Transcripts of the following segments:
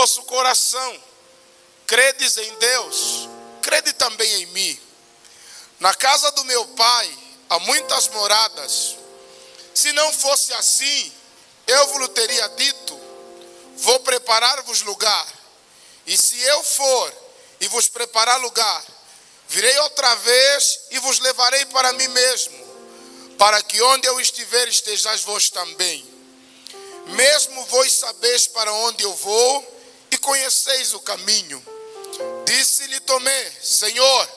vosso coração. Credes em Deus, crede também em mim. Na casa do meu pai há muitas moradas. Se não fosse assim, eu vos teria dito: vou preparar-vos lugar. E se eu for e vos preparar lugar, virei outra vez e vos levarei para mim mesmo, para que onde eu estiver estejais vós também. Mesmo vós sabeis para onde eu vou e conheceis o caminho. Disse-lhe Tomé: Senhor,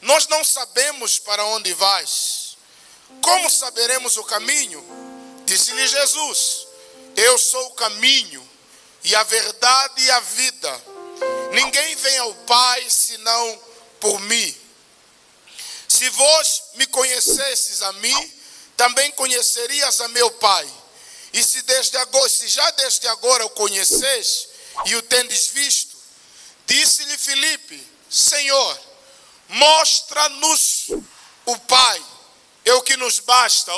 nós não sabemos para onde vais. Como saberemos o caminho? Disse-lhe Jesus: Eu sou o caminho e a verdade e a vida. Ninguém vem ao Pai senão por mim. Se vós me conhecesses a mim, também conhecerias a meu Pai. E se já desde agora o conheceis e o tendes visto, disse-lhe Filipe: Senhor, mostra-nos o Pai, é o que nos basta.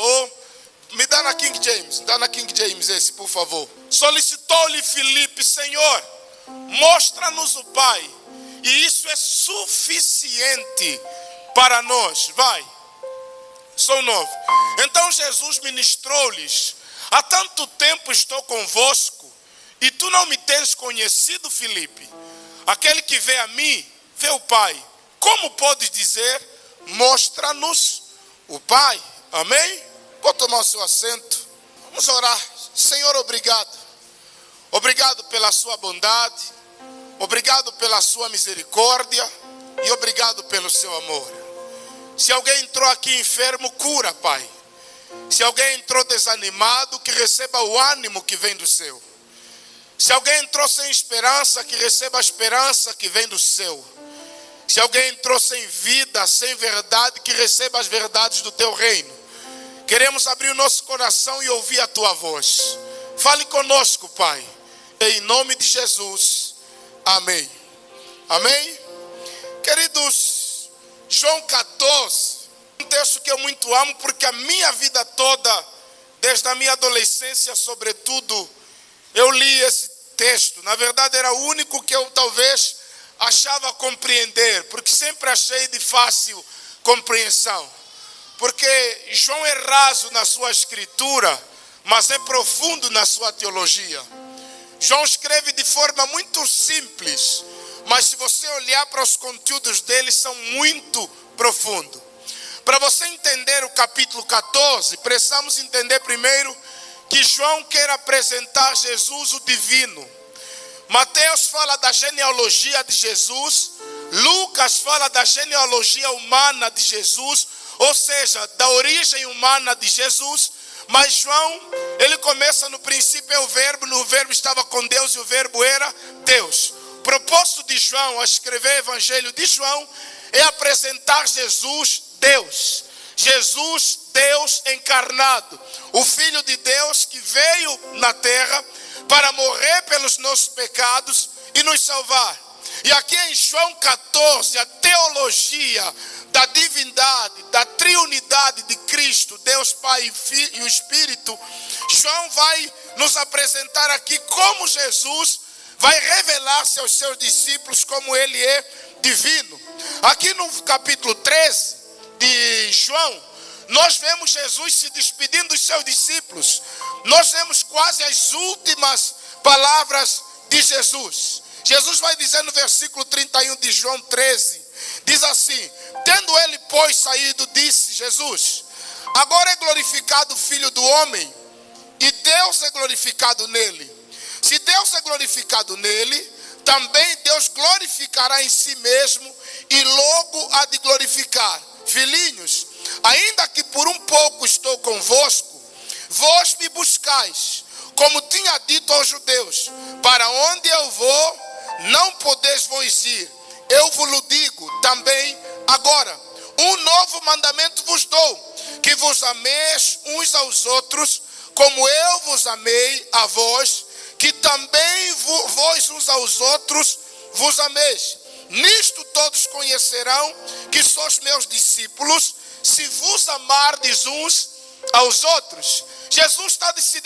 Me dá na King James esse, por favor. Solicitou-lhe Filipe: Senhor, mostra-nos o Pai, e isso é suficiente para nós. Vai, sou novo. Então Jesus ministrou-lhes: há tanto tempo estou convosco, e tu não me tens conhecido, Filipe? Aquele que vê a mim, vê o Pai. Como podes dizer: mostra-nos o Pai? Amém? Pode tomar o seu assento. Vamos orar. Senhor, obrigado. Obrigado pela sua bondade. Obrigado pela sua misericórdia. E obrigado pelo seu amor. Se alguém entrou aqui enfermo, cura, Pai. Se alguém entrou desanimado, que receba o ânimo que vem do céu. Se alguém entrou sem esperança, que receba a esperança que vem do céu. Se alguém entrou sem vida, sem verdade, que receba as verdades do teu reino. Queremos abrir o nosso coração e ouvir a tua voz. Fale conosco, Pai. Em nome de Jesus. Amém. Amém? Queridos, João 14, um texto que eu muito amo, porque a minha vida toda, desde a minha adolescência, sobretudo, eu li esse texto. Na verdade, era o único que eu talvez achava compreender, porque sempre achei de fácil compreensão. Porque João é raso na sua escritura, mas é profundo na sua teologia. João escreve de forma muito simples, mas se você olhar para os conteúdos dele, são muito profundos. Para você entender o capítulo 14, precisamos entender primeiro que João quer apresentar Jesus o divino. Mateus fala da genealogia de Jesus, Lucas fala da genealogia humana de Jesus, ou seja, da origem humana de Jesus. Mas João, ele começa: no princípio é o verbo estava com Deus e o verbo era Deus. O propósito de João ao escrever o evangelho de João é apresentar Jesus, Deus. Jesus, Deus encarnado, o Filho de Deus que veio na terra para morrer pelos nossos pecados e nos salvar. E aqui em João 14, a teologia da divindade, da triunidade de Cristo, Deus Pai e o Espírito, João vai nos apresentar aqui como Jesus vai revelar-se aos seus discípulos como ele é divino. Aqui no capítulo 13 de João, nós vemos Jesus se despedindo dos seus discípulos. Nós vemos quase as últimas palavras de Jesus. Jesus vai dizer no versículo 31 de João 13, diz assim: tendo ele, pois, saído, disse Jesus: agora é glorificado o Filho do Homem, e Deus é glorificado nele. Se Deus é glorificado nele, também Deus glorificará em si mesmo, e logo há de glorificar. Filhinhos, ainda que por um pouco estou convosco, vós me buscais, como tinha dito aos judeus: para onde eu vou, não podeis vos ir. Eu vos digo também agora: um novo mandamento vos dou, que vos ameis uns aos outros, como eu vos amei a vós, que também vós uns aos outros vos ameis. Nisto todos conhecerão que sois meus discípulos, se vos amardes uns aos outros. Jesus está de se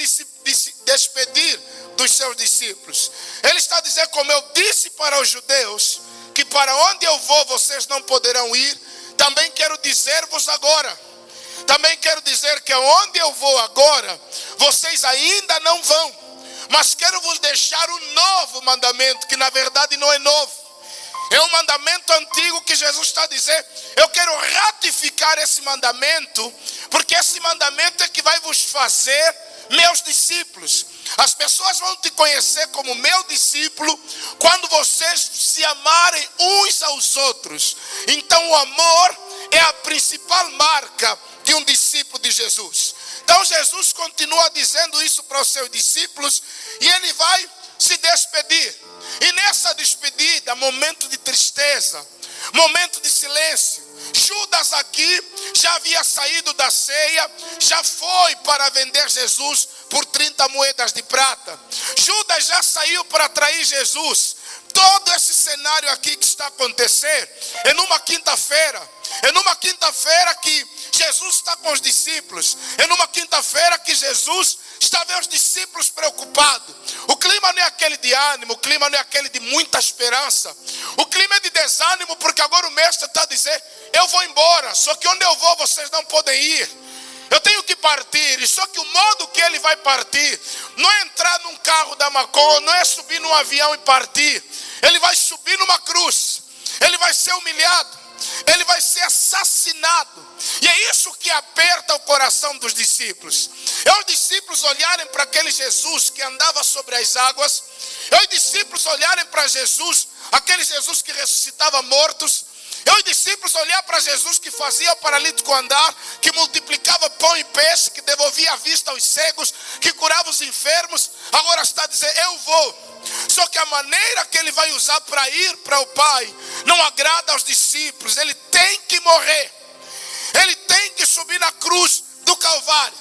despedir dos seus discípulos. Ele está dizendo, como eu disse para os judeus, que para onde eu vou vocês não poderão ir, também quero dizer-vos agora. Também quero dizer que onde eu vou agora, vocês ainda não vão. Mas quero vos deixar um novo mandamento, que na verdade não é novo. É um mandamento antigo que Jesus está dizendo. Eu quero ratificar esse mandamento, porque esse mandamento é que vai vos fazer meus discípulos. As pessoas vão te conhecer como meu discípulo quando vocês se amarem uns aos outros. Então o amor é a principal marca de um discípulo de Jesus. Então Jesus continua dizendo isso para os seus discípulos e ele vai se despedir. E nessa despedida, momento de tristeza, momento de silêncio. Judas aqui já havia saído da ceia, já foi para vender Jesus por 30 moedas de prata. Judas já saiu para trair Jesus. Todo esse cenário aqui que está acontecendo é numa quinta-feira. É numa quinta-feira que Jesus está com os discípulos. É numa quinta-feira que Jesus está vendo os discípulos preocupados. O clima não é aquele de ânimo, o clima não é aquele de muita esperança. O clima é de desânimo, porque agora o mestre está dizendo, eu vou embora, só que onde eu vou vocês não podem ir. Eu tenho que partir, e só que o modo que ele vai partir não é entrar num carro da Macon, não é subir num avião e partir. Ele vai subir numa cruz, ele vai ser humilhado, ele vai ser assassinado. E é isso que aperta o coração dos discípulos. É os discípulos olharem para aquele Jesus que andava sobre as águas. É os discípulos olharem para Jesus, aquele Jesus que ressuscitava mortos. É os discípulos olhar para Jesus que fazia o paralítico andar, que multiplicava pão e peixe, que devolvia a vista aos cegos, que curava os enfermos. Agora está dizendo, eu vou. Só que a maneira que ele vai usar para ir para o Pai não agrada aos discípulos. Ele tem que morrer. Ele tem que subir na cruz do Calvário.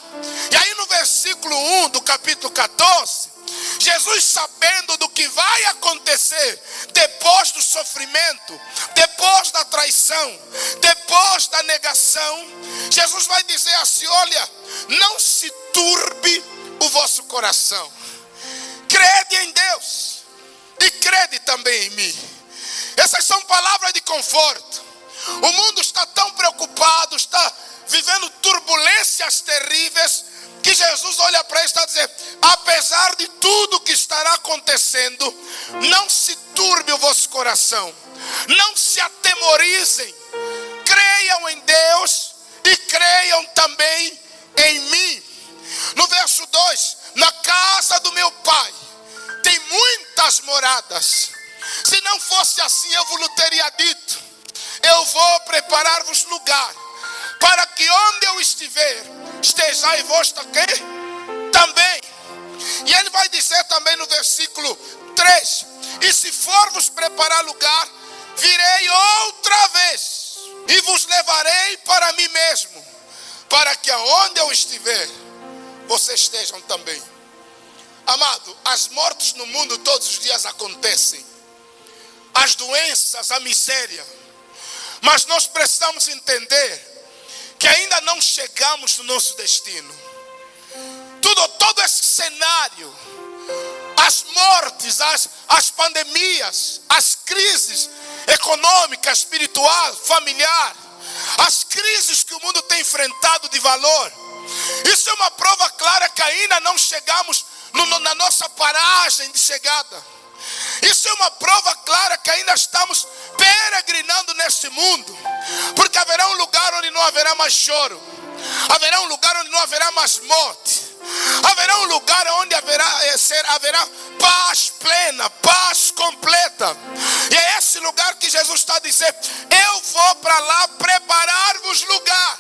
E aí no versículo 1 do capítulo 14, Jesus, sabendo do que vai acontecer depois do sofrimento, depois da traição, depois da negação, Jesus vai dizer assim, olha, não se turbe o vosso coração. Crede em Deus e crede também em mim. Essas são palavras de conforto. O mundo está tão preocupado, está vivendo turbulências terríveis, que Jesus olha para ele e está dizendo, apesar de tudo que estará acontecendo, não se turbe o vosso coração, não se atemorizem, creiam em Deus e creiam também em mim. No verso 2, na casa do meu Pai tem muitas moradas. Se não fosse assim, eu vos teria dito, eu vou preparar-vos lugar, para que onde eu estiver, estejais vós também. E ele vai dizer também no versículo 3, e se for vos preparar lugar, virei outra vez, e vos levarei para mim mesmo, para que aonde eu estiver, vocês estejam também. Amado, as mortes no mundo todos os dias acontecem, as doenças, a miséria, mas nós precisamos entender que ainda não chegamos no nosso destino. Todo esse cenário, as mortes, as pandemias, as crises econômicas, espiritual, familiar, as crises que o mundo tem enfrentado de valor, isso é uma prova clara que ainda não chegamos na nossa paragem de chegada. Isso é uma prova clara que ainda estamos peregrinando neste mundo, porque haverá um lugar onde não haverá mais choro, haverá um lugar onde não haverá mais morte, haverá um lugar onde haverá paz plena, paz completa. E é esse lugar que Jesus está dizendo, eu vou para lá preparar-vos lugar.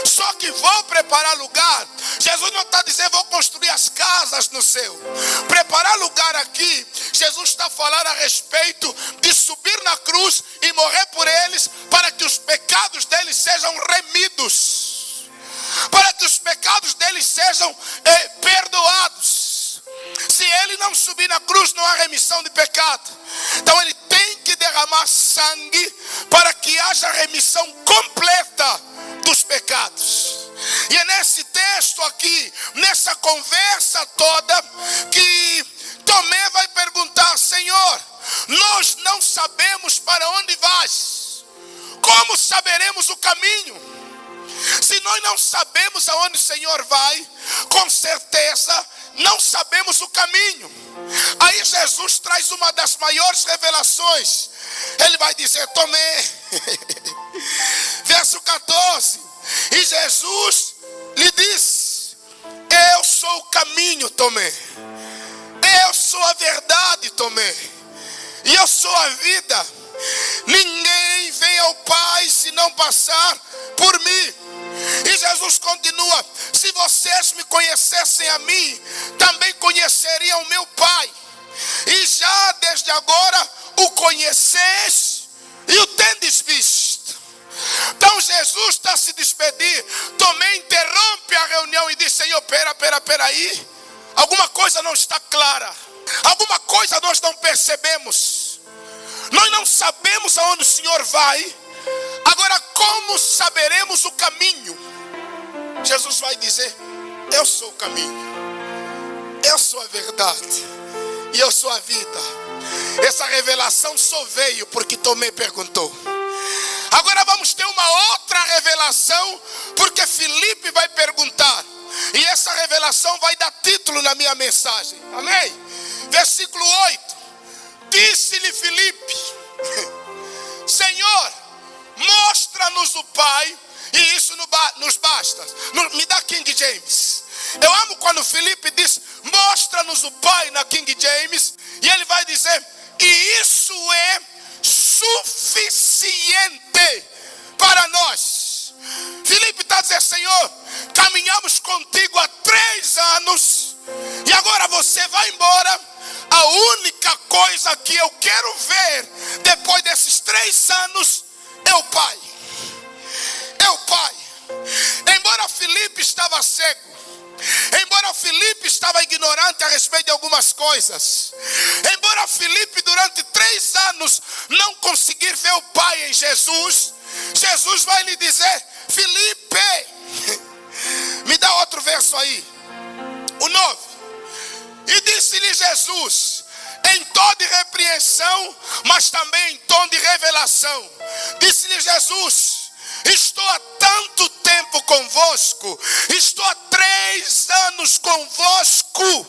Só que vou preparar lugar, Jesus não está dizendo vou construir as casas no céu. Preparar lugar aqui, Jesus está falando a respeito de subir na cruz e morrer por eles, para que os pecados deles sejam remidos, para que os pecados deles sejam perdoados. Se ele não subir na cruz, não há remissão de pecado. Então ele tem que derramar sangue para que haja remissão completa dos pecados. E é nesse texto aqui, nessa conversa toda, que Tomé vai perguntar: Senhor, nós não sabemos para onde vais. Como saberemos o caminho? Se nós não sabemos aonde o Senhor vai, com certeza não sabemos o caminho. Aí Jesus traz uma das maiores revelações. Ele vai dizer: Tomé, verso 14, e Jesus lhe disse: eu sou o caminho, Tomé. Eu sou a verdade, Tomé. E eu sou a vida. Ninguém vem ao Pai se não passar por mim. E Jesus continua: se vocês me conhecessem a mim, também conheceriam meu Pai. E já desde agora o conheceis e o tendes visto. Então Jesus está a se despedir. Tomé interrompe a reunião e diz: Senhor, pera aí. Alguma coisa não está clara. Alguma coisa nós não percebemos. Nós não sabemos aonde o Senhor vai. Agora, como saberemos o caminho? Jesus vai dizer: eu sou o caminho, eu sou a verdade e eu sou a vida. Essa revelação só veio porque Tomé perguntou. Agora vamos ter uma outra revelação, porque Filipe vai perguntar. E essa revelação vai dar título na minha mensagem. Amém? Versículo 8. Disse-lhe Filipe: Senhor, mostra-nos o Pai, e isso nos basta. Me dá King James. Eu amo quando Filipe diz: mostra-nos o Pai, na King James. E ele vai dizer: e isso é suficiente para nós. Filipe está dizendo: Senhor, caminhamos contigo há 3 anos, e agora você vai embora. A única coisa que eu quero ver depois desses 3 anos é o Pai. É o Pai. Embora Filipe estava cego, embora Filipe estava ignorante a respeito de algumas coisas, embora Filipe durante 3 anos não conseguir ver o Pai em Jesus, Jesus vai lhe dizer: Filipe, me dá outro verso aí, o 9. E disse-lhe Jesus, em tom de repreensão, mas também em tom de revelação. Disse-lhe Jesus: estou há tanto tempo convosco, estou há 3 anos convosco,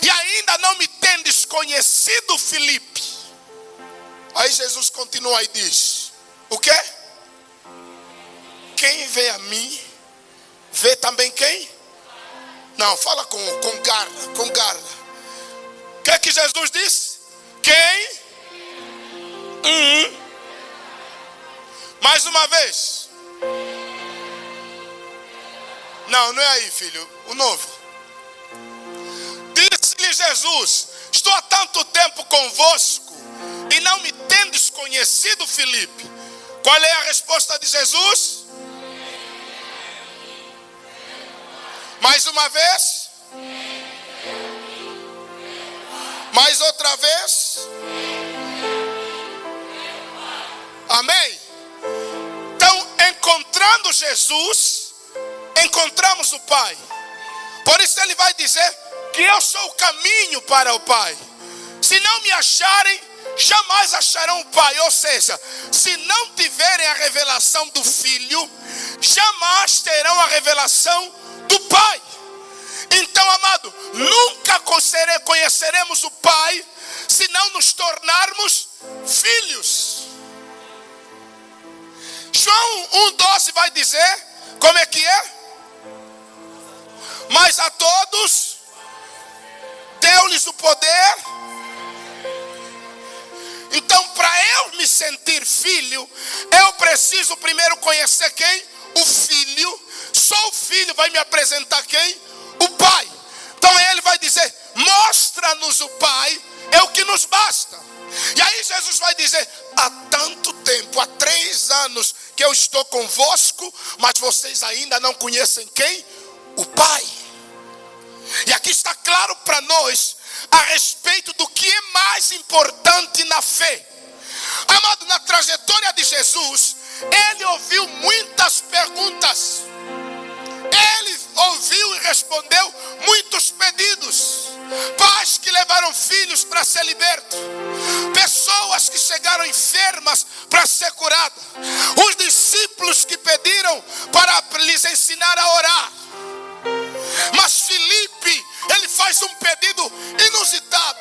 e ainda não me tendes conhecido, Filipe. Aí Jesus continua e diz: o quê? Quem vê a mim, vê também quem? Não, fala com garra. O que é que Jesus disse? Quem? Mais uma vez. Não é aí, filho. O novo. Disse-lhe Jesus: estou há tanto tempo convosco e não me tendes conhecido, Filipe. Qual é a resposta de Jesus? Mais uma vez. Mais outra vez. Amém? Então, encontrando Jesus, encontramos o Pai. Por isso ele vai dizer que eu sou o caminho para o Pai. Se não me acharem, jamais acharão o Pai. Ou seja, se não tiverem a revelação do Filho, jamais terão a revelação do Pai. Então, amado, nunca conheceremos o Pai se não nos tornarmos filhos. João 1,12 vai dizer, como é que é? Mas a todos deu-lhes o poder. Então, para eu me sentir filho, eu preciso primeiro conhecer quem? O Filho. Só o Filho vai me apresentar quem? O Pai. Então ele vai dizer: mostra-nos o Pai, é o que nos basta. E aí Jesus vai dizer: há tanto tempo, há 3 anos que eu estou convosco, mas vocês ainda não conhecem quem? O Pai. E aqui está claro para nós a respeito do que é mais importante na fé. Amado, na trajetória de Jesus, ele ouviu muitas perguntas. Ele ouviu ouviu e respondeu muitos pedidos. Pais que levaram filhos para ser libertos. Pessoas que chegaram enfermas para ser curadas. Os discípulos que pediram para lhes ensinar a orar. Mas Filipe, ele faz um pedido inusitado,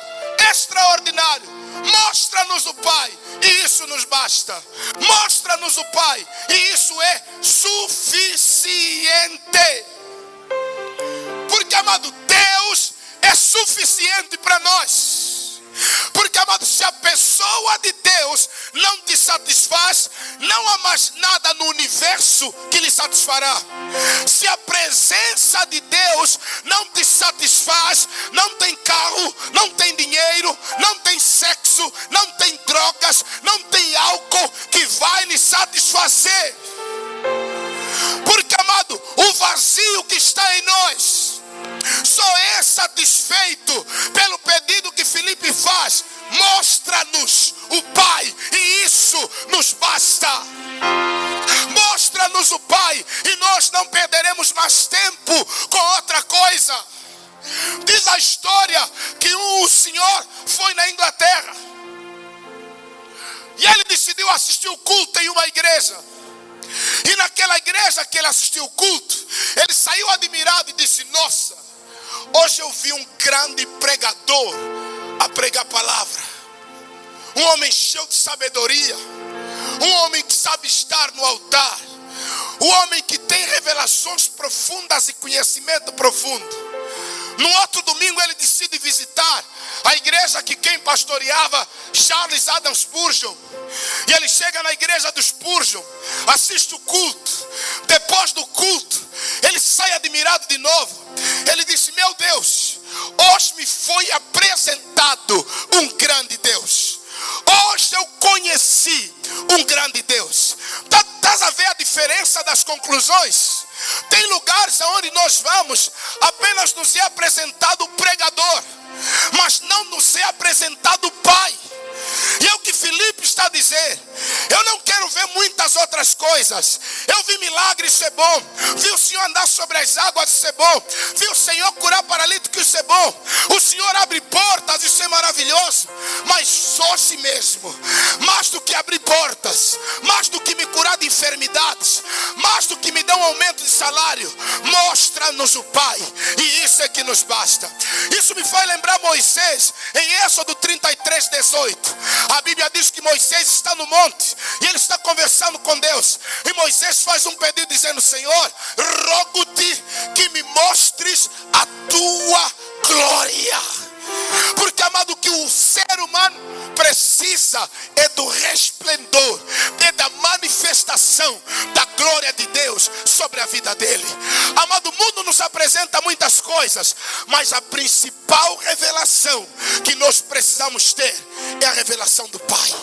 extraordinário. Mostra-nos o Pai e isso nos basta. Mostra-nos o Pai e isso é suficiente. Porque, amado, Deus é suficiente para nós. Porque, amado, se a pessoa de Deus não te satisfaz, não há mais nada no universo que lhe satisfará. Se a presença de Deus não te satisfaz, não tem carro, não tem dinheiro, não tem sexo, não tem drogas, não tem álcool que vai lhe satisfazer. Porque, amado, o vazio que está em nós só é satisfeito pelo pedido que Filipe faz. Mostra-nos o Pai e isso nos basta. Mostra-nos o Pai e nós não perderemos mais tempo com outra coisa. Diz a história que o senhor foi na Inglaterra e ele decidiu assistir o culto em uma igreja. E naquela igreja que ele assistiu o culto, ele saiu admirado e disse: nossa, hoje eu vi um grande pregador a pregar a palavra. Um homem cheio de sabedoria. Um homem que sabe estar no altar. Um homem que tem revelações profundas e conhecimento profundo. No outro domingo ele decide visitar a igreja que quem pastoreava, Charles Haddon Spurgeon. E ele chega na igreja do Spurgeon, assiste o culto. Depois do culto, ele sai admirado de novo. Ele disse: meu Deus, hoje me foi apresentado um grande Deus. Hoje eu conheci um grande Deus. Estás a ver a diferença das conclusões? Tem lugares onde nós vamos, apenas nos é apresentado o pregador, mas não nos é apresentado o Pai. E é o que Filipe está a dizer. Eu não quero ver muitas outras coisas. Eu vi milagres, isso é bom. Vi o Senhor andar sobre as águas, isso é bom. Vi o Senhor curar paralítico, isso é bom. O Senhor abre portas, isso é maravilhoso. Mas só si mesmo, mais do que abrir portas, mais do que me curar de enfermidades, mais do que me dar um aumento de salário, mostra-nos o Pai e isso é que nos basta. Isso me faz lembrar Moisés em Êxodo 33:18. A Bíblia diz que Moisés está no monte e ele está conversando com Deus. E Moisés faz um pedido dizendo: Senhor, rogo-te que me mostres a tua glória. Porque, amado, que o ser humano precisa é do resplendor, é da manifestação da glória de Deus sobre a vida dele. Amado, o mundo nos apresenta muitas coisas, mas a principal revelação que nós precisamos ter é a revelação do Pai.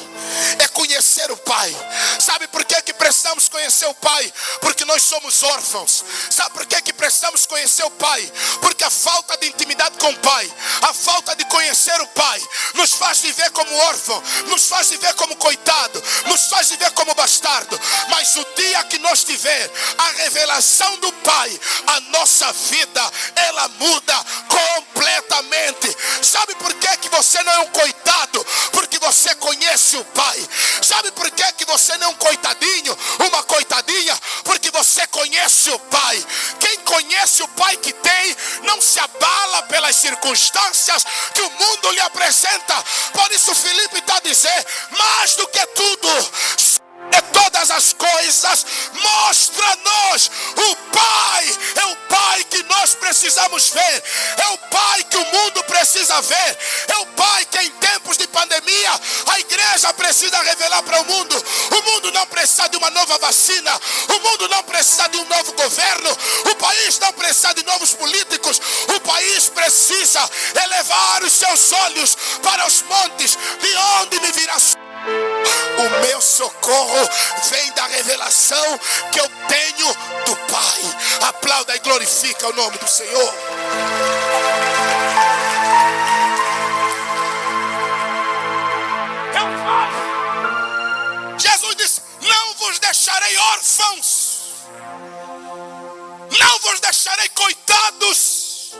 É conhecer o Pai. Sabe por que precisamos conhecer o Pai? Porque nós somos órfãos. Sabe por que precisamos conhecer o Pai? Porque a falta de intimidade com o Pai, a falta de conhecer o Pai, nos faz viver como órfão, nos faz viver como coitado, nos faz viver como bastardo. Mas o dia que nós tiver a revelação do Pai, a nossa vida, ela muda completamente. Sabe por que você não é um coitado? Porque você conhece o Pai. Sabe por que você não é um coitadinho, uma coitadinha? Porque você conhece o Pai. Quem conhece o Pai que tem, não se abala pelas circunstâncias que o mundo lhe apresenta. Por isso Filipe está a dizer: mais do que tudo, de todas as coisas, mostra-nos o Pai. É o Pai que nós precisamos ver. É o Pai que o mundo precisa ver. É o Pai que em tempos de pandemia a igreja precisa revelar para o mundo. O mundo não precisa de uma nova vacina. O mundo não precisa de um novo governo. O país não precisa de novos políticos. O país precisa elevar os seus olhos para os montes. De onde me virá o meu socorro? Vem da revelação que eu tenho do Pai. Aplauda e glorifica o nome do Senhor. Jesus disse: não vos deixarei órfãos. Não vos deixarei coitados.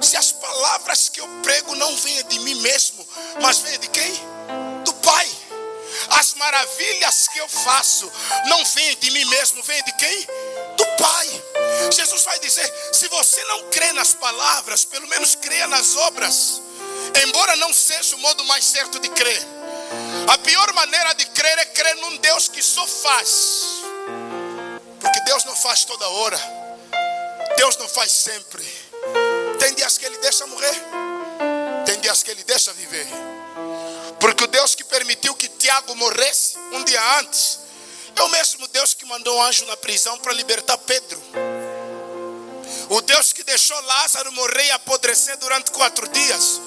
Se as palavras que eu prego não vêm de mim mesmo, mas vêm de quem? Do Pai. As maravilhas que eu faço não vêm de mim mesmo, vêm de quem? Do Pai. Jesus vai dizer, se você não crê nas palavras, pelo menos creia nas obras. Embora não seja o modo mais certo de crer. A pior maneira de crer é crer num Deus que só faz. Porque Deus não faz toda hora. Deus não faz sempre. Tem dias que Ele deixa morrer. Tem dias que Ele deixa viver. Porque o Deus que permitiu que Tiago morresse um dia antes é o mesmo Deus que mandou um anjo na prisão para libertar Pedro. O Deus que deixou Lázaro morrer e apodrecer durante 4 dias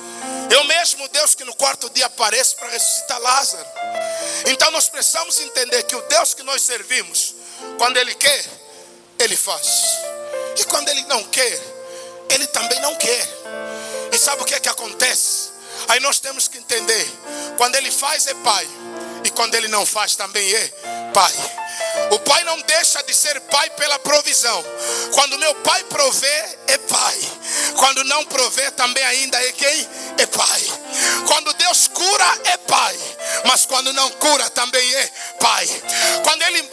é o mesmo Deus que no 4º dia aparece para ressuscitar Lázaro. Então nós precisamos entender que o Deus que nós servimos, quando Ele quer, Ele faz. E quando Ele não quer, Ele também não quer. E sabe o que é que acontece? Aí nós temos que entender, quando Ele faz é Pai, e quando Ele não faz também é Pai. O Pai não deixa de ser Pai pela provisão. Quando meu Pai provê, é Pai. Quando não provê, também ainda é quem? É Pai. Quando Deus cura, é Pai. Mas quando não cura, também é Pai. Quando Ele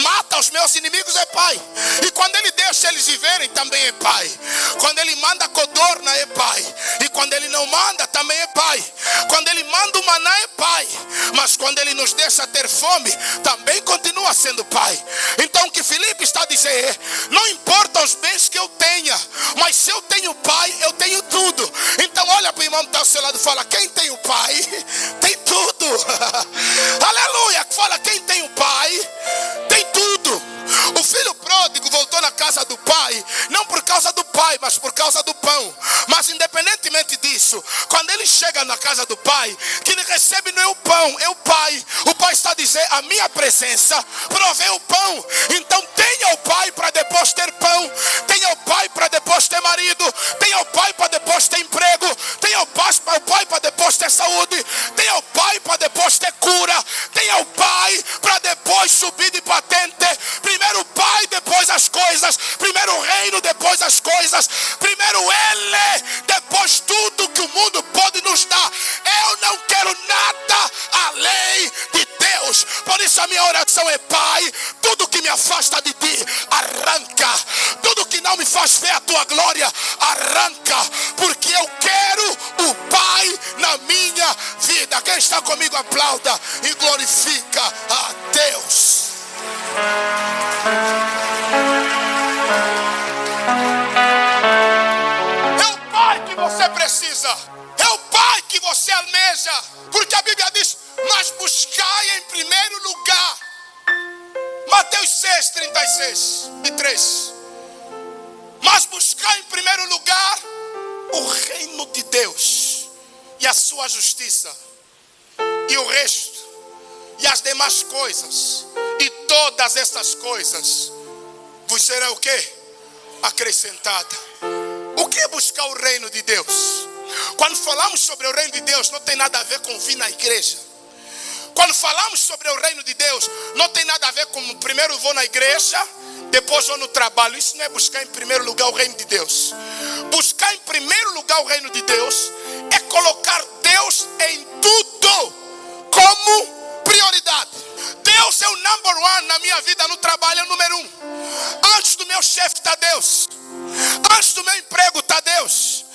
mata os meus inimigos, é Pai. E quando Ele deixa eles viverem, também é Pai. Quando Ele manda codorna, é Pai. E quando Ele não manda, também é Pai. Quando Ele manda o maná, é Pai. Mas quando Ele nos deixa ter fome, também continua sendo Pai. Então o que Filipe está a dizer é, não importa os bens que eu tenha, mas se eu tenho Pai, eu tenho tudo. Então olha para o irmão que está ao seu lado e fala, quem tem o Pai, tem tudo. Aleluia, fala, quem tem o Pai, tem tudo. O filho pródigo voltou na casa do pai, não por causa do pai, mas por causa do pão. Mas independentemente disso, quando ele chega na casa do pai, que ele recebe não é o pão, é o pai. O pai está a dizer, a minha presença provê o pão. Então tenha o pai para depois ter pão. Tenha o pai para depois ter marido. Tenha o pai para depois ter emprego. Tenha o pai para depois ter saúde. Tenha o pai para depois ter cura. Tenha o pai para depois subir de patente. Primeiro o Pai, depois as coisas. Primeiro o reino, depois as coisas. Primeiro Ele, depois tudo que o mundo pode nos dar. Eu não quero nada além de Deus. Por isso a minha oração é, Pai, tudo que me afasta de Ti, arranca. Tudo que não me faz ver a Tua glória, arranca. Porque eu quero o Pai na minha vida. Quem está comigo, aplauda e glorifica a Deus. É o Pai que você precisa. É o Pai que você almeja. Porque a Bíblia diz, mas buscai em primeiro lugar. Mateus 6, 36 e 3. Mas buscai em primeiro lugar o reino de Deus e a sua justiça. E o resto, e as demais coisas, e todas essas coisas vos será o quê? Acrescentada. O que é buscar o reino de Deus? Quando falamos sobre o reino de Deus, não tem nada a ver com vir na igreja. Quando falamos sobre o reino de Deus, não tem nada a ver com primeiro vou na igreja, depois vou no trabalho. Isso não é buscar em primeiro lugar o reino de Deus. Buscar em primeiro lugar o reino de Deus é colocar Deus em tudo como prioridade. Deus é o number one na minha vida, no trabalho é o número 1. Antes do meu chefe está Deus. Antes do meu emprego está Deus.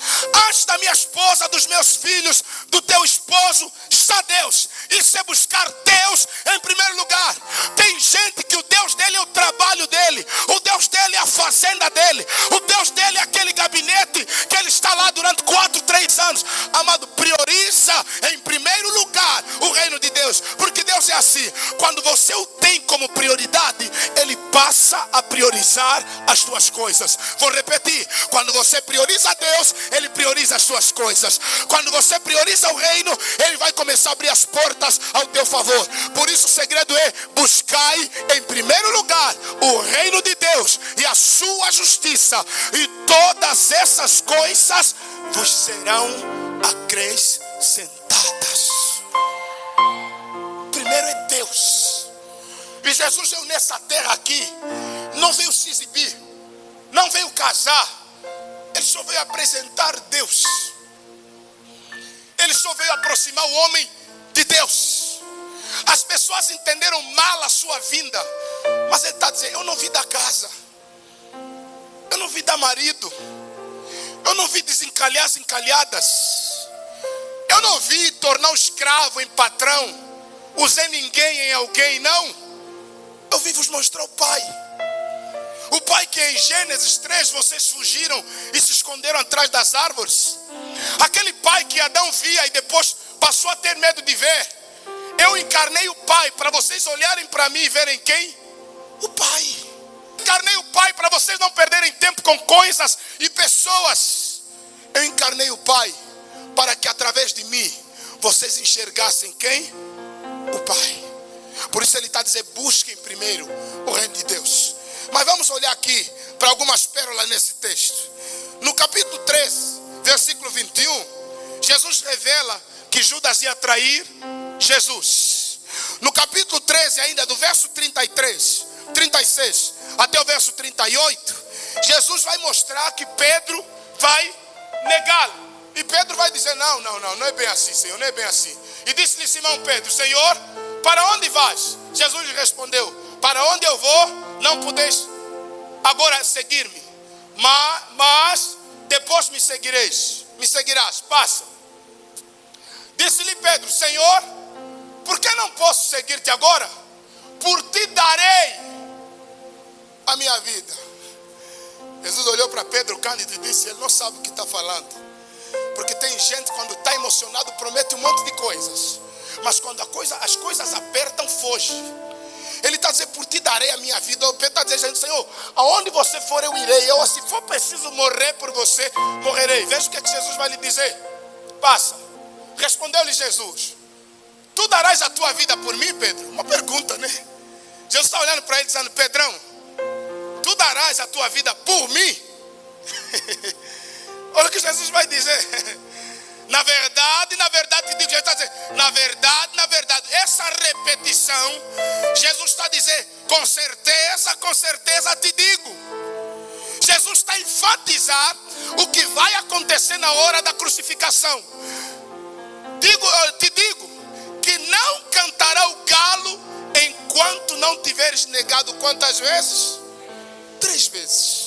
Antes da minha esposa, dos meus filhos, do teu esposo, está Deus. Isso é buscar Deus em primeiro lugar. Tem gente que o Deus dele é o trabalho dele. O Deus dele é a fazenda dele. O Deus dele é aquele gabinete que ele está lá durante 4, 3 anos. Amado, prioriza em primeiro lugar o reino de Deus. Porque Deus é assim. Quando você o tem como prioridade, ele passa a priorizar as tuas coisas. Vou repetir. Quando você prioriza Deus, ele prioriza as suas coisas. Quando você prioriza o reino, ele vai começar a abrir as portas ao teu favor. Por isso o segredo é: buscai em primeiro lugar o reino de Deus e a sua justiça, e todas essas coisas vos serão acrescentadas. Primeiro é Deus. E Jesus veio nessa terra aqui, não veio se exibir, não veio casar. Ele só veio apresentar Deus. Ele só veio aproximar o homem de Deus. As pessoas entenderam mal a sua vinda, mas ele está dizendo: eu não vim da casa, eu não vim dar marido, eu não vim desencalhar as encalhadas, eu não vim tornar o escravo em patrão, usar ninguém em alguém, não. Eu vim vos mostrar o Pai. O Pai que em Gênesis 3 vocês fugiram e se esconderam atrás das árvores. Aquele Pai que Adão via e depois passou a ter medo de ver. Eu encarnei o Pai para vocês olharem para mim e verem quem? O Pai. Encarnei o Pai para vocês não perderem tempo com coisas e pessoas. Eu encarnei o Pai para que através de mim vocês enxergassem quem? O Pai. Por isso ele está dizendo: busquem primeiro o reino de Deus. Mas vamos olhar aqui para algumas pérolas nesse texto. No capítulo 3, versículo 21, Jesus revela que Judas ia trair Jesus. No capítulo 13 ainda, do verso 33, 36 até o verso 38, Jesus vai mostrar que Pedro vai negá-lo. E Pedro vai dizer: não é bem assim, Senhor, não é bem assim. E disse-lhe Simão Pedro: Senhor, para onde vais? Jesus lhe respondeu: para onde eu vou, não podeis agora seguir-me, mas depois me seguirás, passa. Disse-lhe Pedro: Senhor, por que não posso seguir-te agora? Por ti darei a minha vida. Jesus olhou para Pedro Cândido e disse: ele não sabe o que está falando. Porque tem gente, quando está emocionado, promete um monte de coisas, mas quando as coisas apertam, foge. Ele está dizendo: por ti darei a minha vida. O Pedro está dizendo: Senhor, aonde você for eu irei. Eu, se for preciso morrer por você, morrerei. Veja o que Jesus vai lhe dizer. Passa. Respondeu-lhe Jesus: tu darás a tua vida por mim, Pedro? Uma pergunta, né? Jesus está olhando para ele dizendo: Pedrão, tu darás a tua vida por mim? Olha o que Jesus vai dizer. Na verdade, te digo, Jesus está dizendo: na verdade, essa repetição, Jesus está dizendo: com certeza te digo. Jesus está a enfatizar o que vai acontecer na hora da crucificação. Te digo, que não cantará o galo enquanto não tiveres negado quantas vezes? 3 vezes.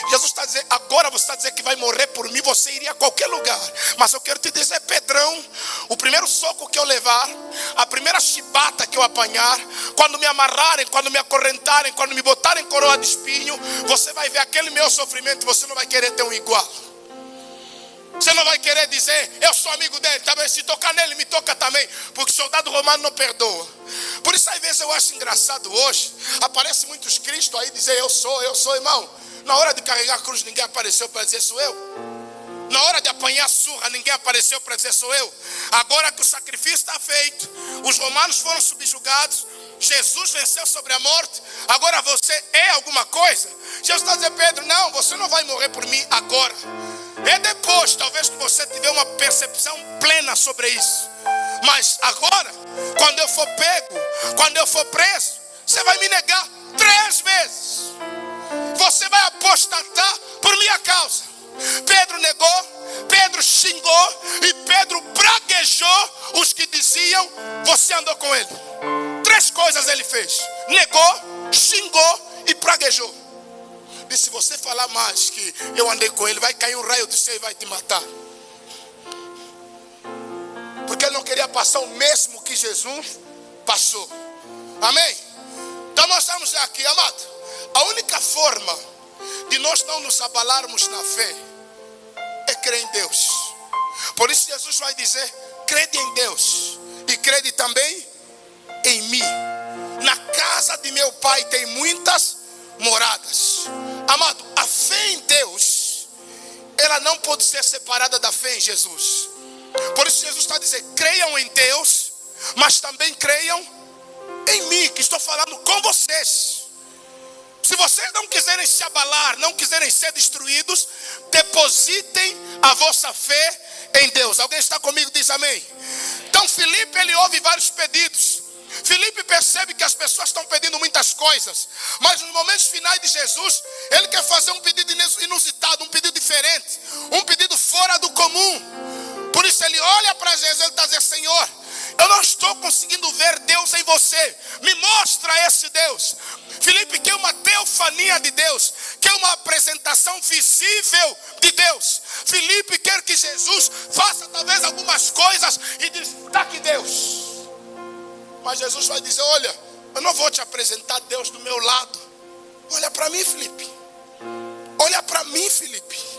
Jesus está dizendo: agora você está dizendo que vai morrer por mim, você iria a qualquer lugar. Mas eu quero te dizer, Pedrão, o primeiro soco que eu levar, a primeira chibata que eu apanhar, quando me amarrarem, quando me acorrentarem, quando me botarem coroa de espinho, você vai ver aquele meu sofrimento, você não vai querer ter um igual. Você não vai querer dizer: eu sou amigo dele, também se tocar nele, me toca também, porque o soldado romano não perdoa. Por isso às vezes eu acho engraçado hoje, aparecem muitos cristos aí dizer: eu sou, irmão. Na hora de carregar a cruz, ninguém apareceu para dizer: sou eu. Na hora de apanhar surra, ninguém apareceu para dizer: sou eu. Agora que o sacrifício está feito, os romanos foram subjugados, Jesus venceu sobre a morte, agora você é alguma coisa? Jesus está dizendo: Pedro, não, você não vai morrer por mim agora. É depois, talvez, que você tiver uma percepção plena sobre isso. Mas agora, quando eu for pego, quando eu for preso, você vai me negar 3 vezes. Você vai apostatar por minha causa. Pedro negou, Pedro xingou e Pedro praguejou os que diziam: você andou com ele. 3 coisas ele fez: negou, xingou e praguejou. Disse: se você falar mais que eu andei com ele, vai cair um raio do céu e vai te matar. Porque ele não queria passar o mesmo que Jesus passou. Amém? Então nós estamos aqui, amado. A única forma de nós não nos abalarmos na fé é crer em Deus. Por isso Jesus vai dizer: crede em Deus e crede também em mim. Na casa de meu pai tem muitas moradas. Amado, a fé em Deus, ela não pode ser separada da fé em Jesus. Por isso Jesus está dizendo: creiam em Deus, mas também creiam em mim, que estou falando com vocês. Se vocês não quiserem se abalar, não quiserem ser destruídos, depositem a vossa fé em Deus. Alguém está comigo? Diz amém. Então Filipe, ele ouve vários pedidos. Filipe percebe percebe que as pessoas estão pedindo muitas coisas, mas nos momentos finais de Jesus, ele quer fazer um pedido inusitado, um pedido diferente, um pedido fora do comum. Por isso ele olha para Jesus e está dizendo: Senhor, eu não estou conseguindo ver Deus em você, me mostra esse Deus. Filipe quer uma teofania de Deus, quer uma apresentação visível de Deus. Filipe quer que Jesus faça talvez algumas coisas e diz: está aqui Deus. Mas Jesus vai dizer: olha, eu não vou te apresentar Deus do meu lado. Olha para mim, Filipe. Olha para mim, Filipe.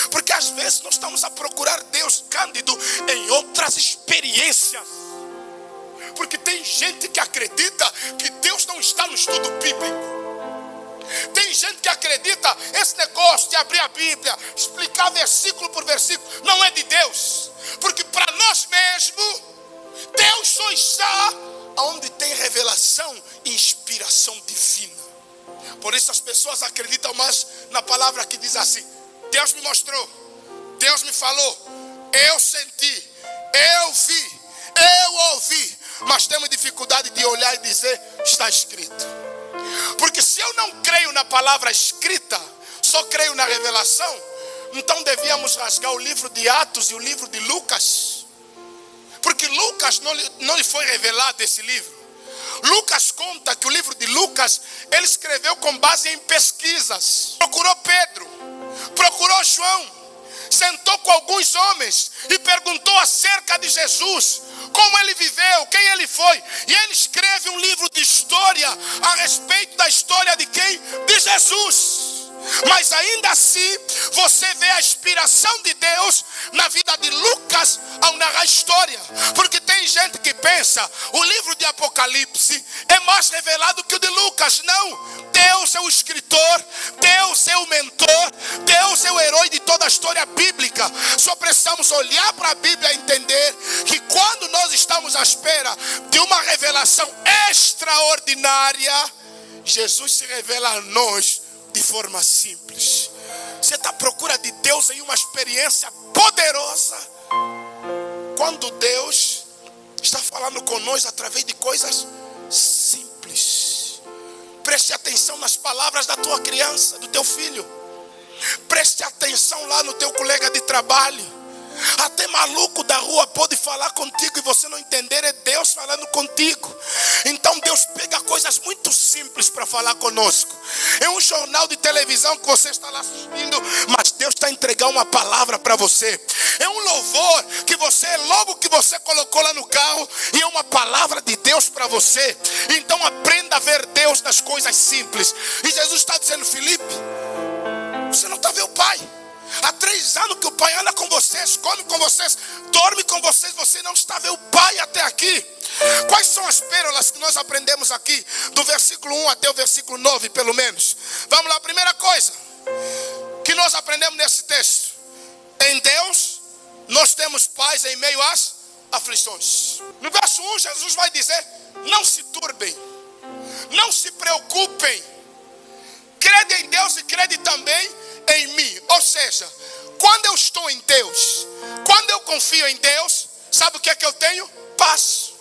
Porque às vezes nós estamos a procurar Deus, Cândido, em outras experiências. Porque tem gente que acredita que Deus não está no estudo bíblico. Tem gente que acredita esse negócio de abrir a Bíblia, explicar versículo por versículo, não é de Deus. Porque para nós mesmos, Deus só está onde tem revelação e inspiração divina. Por isso as pessoas acreditam mais na palavra que diz assim: Deus me mostrou, Deus me falou, eu senti, eu vi, eu ouvi. Mas temos dificuldade de olhar e dizer: está escrito. Porque se eu não creio na palavra escrita, só creio na revelação, então devíamos rasgar o livro de Atos e o livro de Lucas. Porque Lucas não lhe foi revelado esse livro. Lucas conta que o livro de Lucas ele escreveu com base em pesquisas. Procurou Pedro, procurou João, sentou com alguns homens e perguntou acerca de Jesus, como ele viveu, quem ele foi. E ele escreve um livro de história a respeito da história de quem? De Jesus. Mas ainda assim, você vê a inspiração de Deus na vida de Lucas ao narrar a história. Porque tem gente que pensa, o livro de Apocalipse é mais revelado que o de Lucas. Não, Deus é o escritor, Deus é o mentor, Deus é o herói de toda a história bíblica. Só precisamos olhar para a Bíblia e entender que quando nós estamos à espera de uma revelação extraordinária, Jesus se revela a nós de forma simples. Você está à procura de Deus em uma experiência poderosa, quando Deus está falando conosco através de coisas simples. Preste atenção nas palavras da tua criança, do teu filho. Preste atenção lá no teu colega de trabalho. Até maluco da rua pode falar contigo e você não entender, é Deus falando contigo. Então Deus pega coisas muito simples para falar conosco. É um jornal de televisão que você está lá assistindo, mas Deus está entregando uma palavra para você. É um louvor que você, logo que você colocou lá no carro, e é uma palavra de Deus para você. Então aprenda a ver Deus nas coisas simples. E Jesus está dizendo: Filipe, você não está vendo o Pai. Há 3 anos que o Pai anda com vocês, come com vocês, dorme com vocês, você não está vendo o Pai até aqui. Quais são as pérolas que nós aprendemos aqui, do versículo 1 até o versículo 9, pelo menos? Vamos lá, a primeira coisa que nós aprendemos nesse texto: em Deus nós temos paz em meio às aflições. No verso 1, Jesus vai dizer: não se turbem, não se preocupem, crede em Deus e crede também em mim. Ou seja, quando eu estou em Deus, quando eu confio em Deus, sabe o que é que eu tenho? Paz.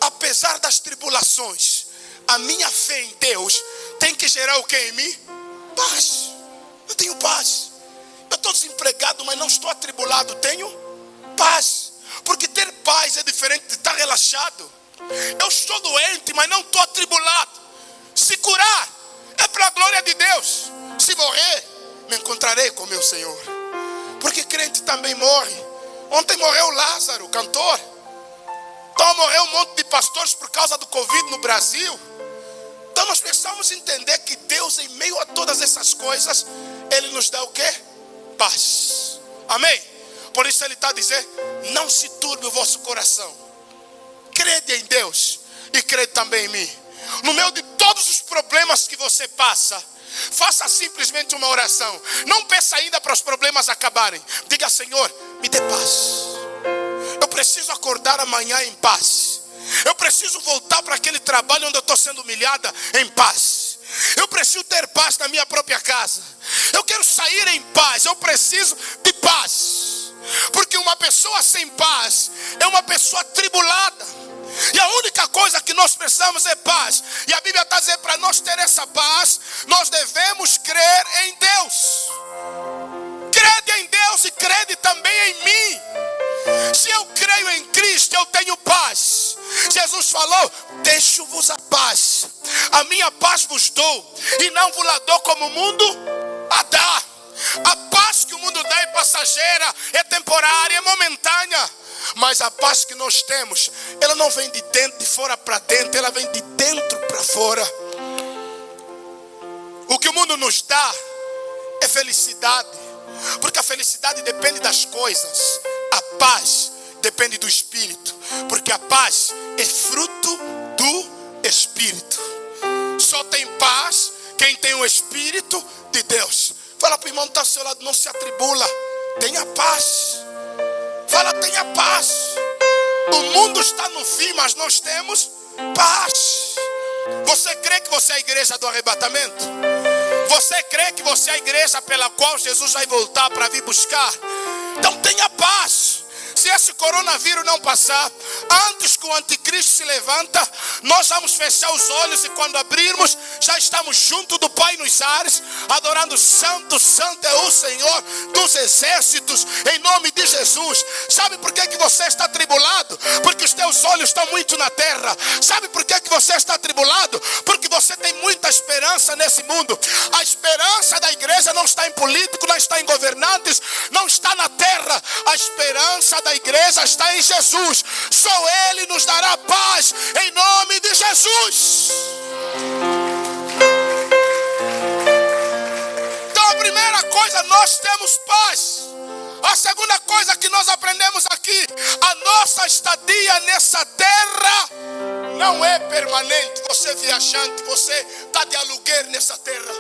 Apesar das tribulações, a minha fé em Deus tem que gerar o que em mim? Paz. Eu tenho paz. Eu estou desempregado, mas não estou atribulado. Tenho paz. Porque ter paz é diferente de estar relaxado. Eu estou doente, mas não estou atribulado. Se curar é para a glória de Deus. Se morrer, me encontrarei com meu Senhor. Porque crente também morre. Ontem morreu Lázaro, cantor. Então morreu um monte de pastores por causa do Covid no Brasil. Então nós precisamos entender que Deus, em meio a todas essas coisas, Ele nos dá o quê? Paz. Amém? Por isso Ele está dizendo: não se turbe o vosso coração. Crede em Deus e crede também em mim. No meio de todos os problemas que você passa, faça simplesmente uma oração. Não peça ainda para os problemas acabarem. Diga: Senhor, me dê paz. Eu preciso acordar amanhã em paz. Eu preciso voltar para aquele trabalho onde eu estou sendo humilhada em paz. Eu preciso ter paz na minha própria casa. Eu quero sair em paz. Eu preciso de paz. Porque uma pessoa sem paz é uma pessoa atribulada. E a única coisa que nós precisamos é paz. E a Bíblia está dizendo, para nós ter essa paz, nós devemos crer em Deus. Crede em Deus e crede também em mim. Se eu creio em Cristo, eu tenho paz. Jesus falou, deixo-vos a paz. A minha paz vos dou, e não vos la dou como o mundo a dá. A paz que o mundo dá é passageira, é temporária, é momentânea. Mas a paz que nós temos, ela não vem de dentro, de fora para dentro, ela vem de dentro para fora. O que o mundo nos dá é felicidade, porque a felicidade depende das coisas. A paz depende do Espírito, porque a paz é fruto do Espírito. Só tem paz quem tem o Espírito de Deus. Fala para o irmão que está ao seu lado, não se atribula, tenha paz. Fala, tenha paz. O mundo está no fim, mas nós temos paz. Você crê que você é a igreja do arrebatamento? Você crê que você é a igreja pela qual Jesus vai voltar para vir buscar? Então tenha paz. Se esse coronavírus não passar, antes que o anticristo se levanta, nós vamos fechar os olhos e quando abrirmos, já estamos junto do Pai nos ares, adorando santo, santo é o Senhor dos exércitos, em nome de Jesus. Sabe por que você está atribulado? Porque os teus olhos estão muito na terra. Sabe por que você está atribulado? Porque você tem muita esperança nesse mundo. A esperança da igreja não está em político, não está em governantes, não está na terra. A esperança da igreja está em Jesus. Só Ele nos dará paz, em nome de Jesus. Então a primeira coisa, nós temos paz. A segunda coisa que nós aprendemos aqui, a nossa estadia nessa terra não é permanente. Você é viajante, você está de aluguer nessa terra.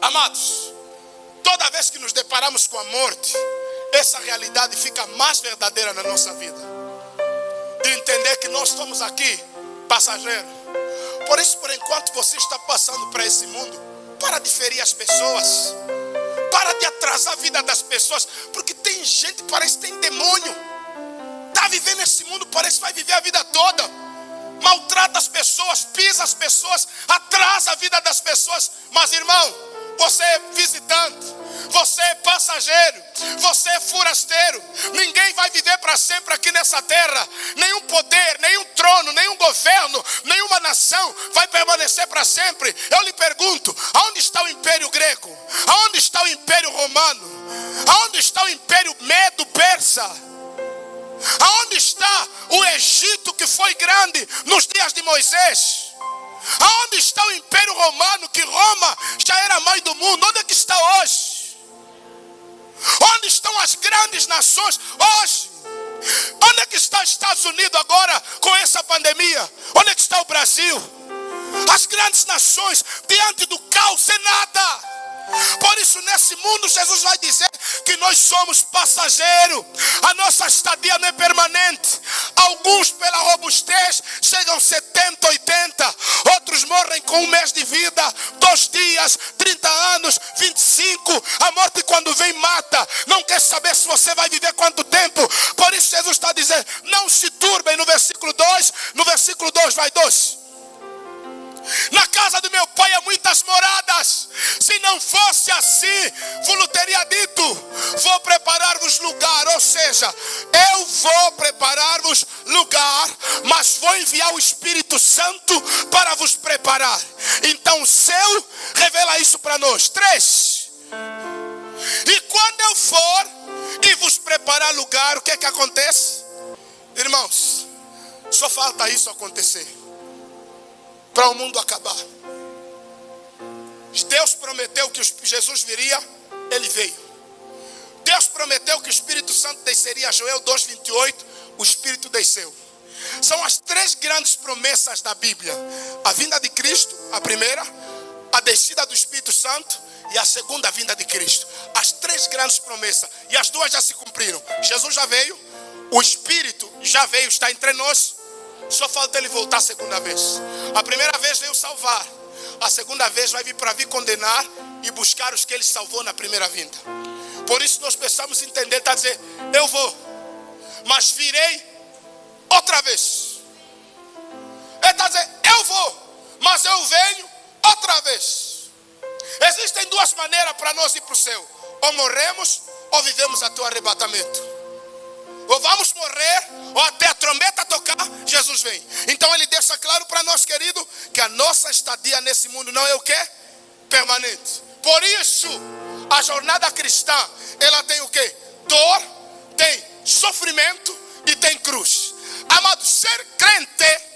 Amados, toda vez que nos deparamos com a morte, essa realidade fica mais verdadeira na nossa vida. De entender que nós estamos aqui, passageiros. Por isso, por enquanto você está passando para esse mundo, para de ferir as pessoas. Para de atrasar a vida das pessoas. Porque tem gente que parece que tem demônio. Está vivendo nesse mundo, parece que vai viver a vida toda. Maltrata as pessoas, pisa as pessoas, atrasa a vida das pessoas. Mas irmão, você é visitante, você é passageiro, você é forasteiro. Ninguém vai viver para sempre aqui nessa terra. Nenhum poder, nenhum trono, nenhum governo, nenhuma nação vai permanecer para sempre. Eu lhe pergunto, aonde está o Império Grego? Aonde está o Império Romano? Aonde está o Império Medo-Persa? Aonde está o Egito que foi grande nos dias de Moisés? Aonde está o Império Romano, que Roma já era a mãe do mundo? Onde é que está hoje? Onde estão as grandes nações hoje? Onde é que está os Estados Unidos agora com essa pandemia? Onde é que está o Brasil? As grandes nações diante do caos é nada. Por isso nesse mundo Jesus vai dizer que nós somos passageiros. A nossa estadia não é permanente. Alguns pela robustez chegam 70, 80. Outros morrem com 1 mês de vida, 2 dias, 30 anos, 25. A morte quando vem mata. Não quer saber se você vai viver quanto tempo. Por isso Jesus está dizendo, não se turbem no versículo 2. No versículo 2 vai 2. Na casa do meu pai há muitas moradas. Se não fosse assim, vos teria dito, vou preparar-vos lugar. Ou seja, eu vou preparar-vos lugar, mas vou enviar o Espírito Santo para vos preparar. Então o céu revela isso para nós. 3. E quando eu for e vos preparar lugar, o que é que acontece? Irmãos, só falta isso acontecer para o mundo acabar. Deus prometeu que Jesus viria, Ele veio. Deus prometeu que o Espírito Santo desceria. Joel 2:28, o Espírito desceu. São as 3 grandes promessas da Bíblia: a vinda de Cristo, a primeira, a descida do Espírito Santo e a segunda vinda de Cristo. As 3 grandes promessas, e as 2 já se cumpriram. Jesus já veio, o Espírito já veio, está entre nós. Só falta Ele voltar a segunda vez. A primeira vez veio salvar. A segunda vez vai vir para vir condenar e buscar os que Ele salvou na primeira vinda. Por isso nós precisamos entender, está dizendo, eu vou, mas virei outra vez. mas eu venho outra vez. Existem duas maneiras para nós ir para o céu: ou morremos ou vivemos até o arrebatamento. Ou vamos morrer, ou até a trombeta tocar, Jesus vem. Então ele deixa claro para nós, querido, que a nossa estadia nesse mundo não é o quê? Permanente. Por isso, a jornada cristã, ela tem o quê? Dor, tem sofrimento e tem cruz. Amado, ser crente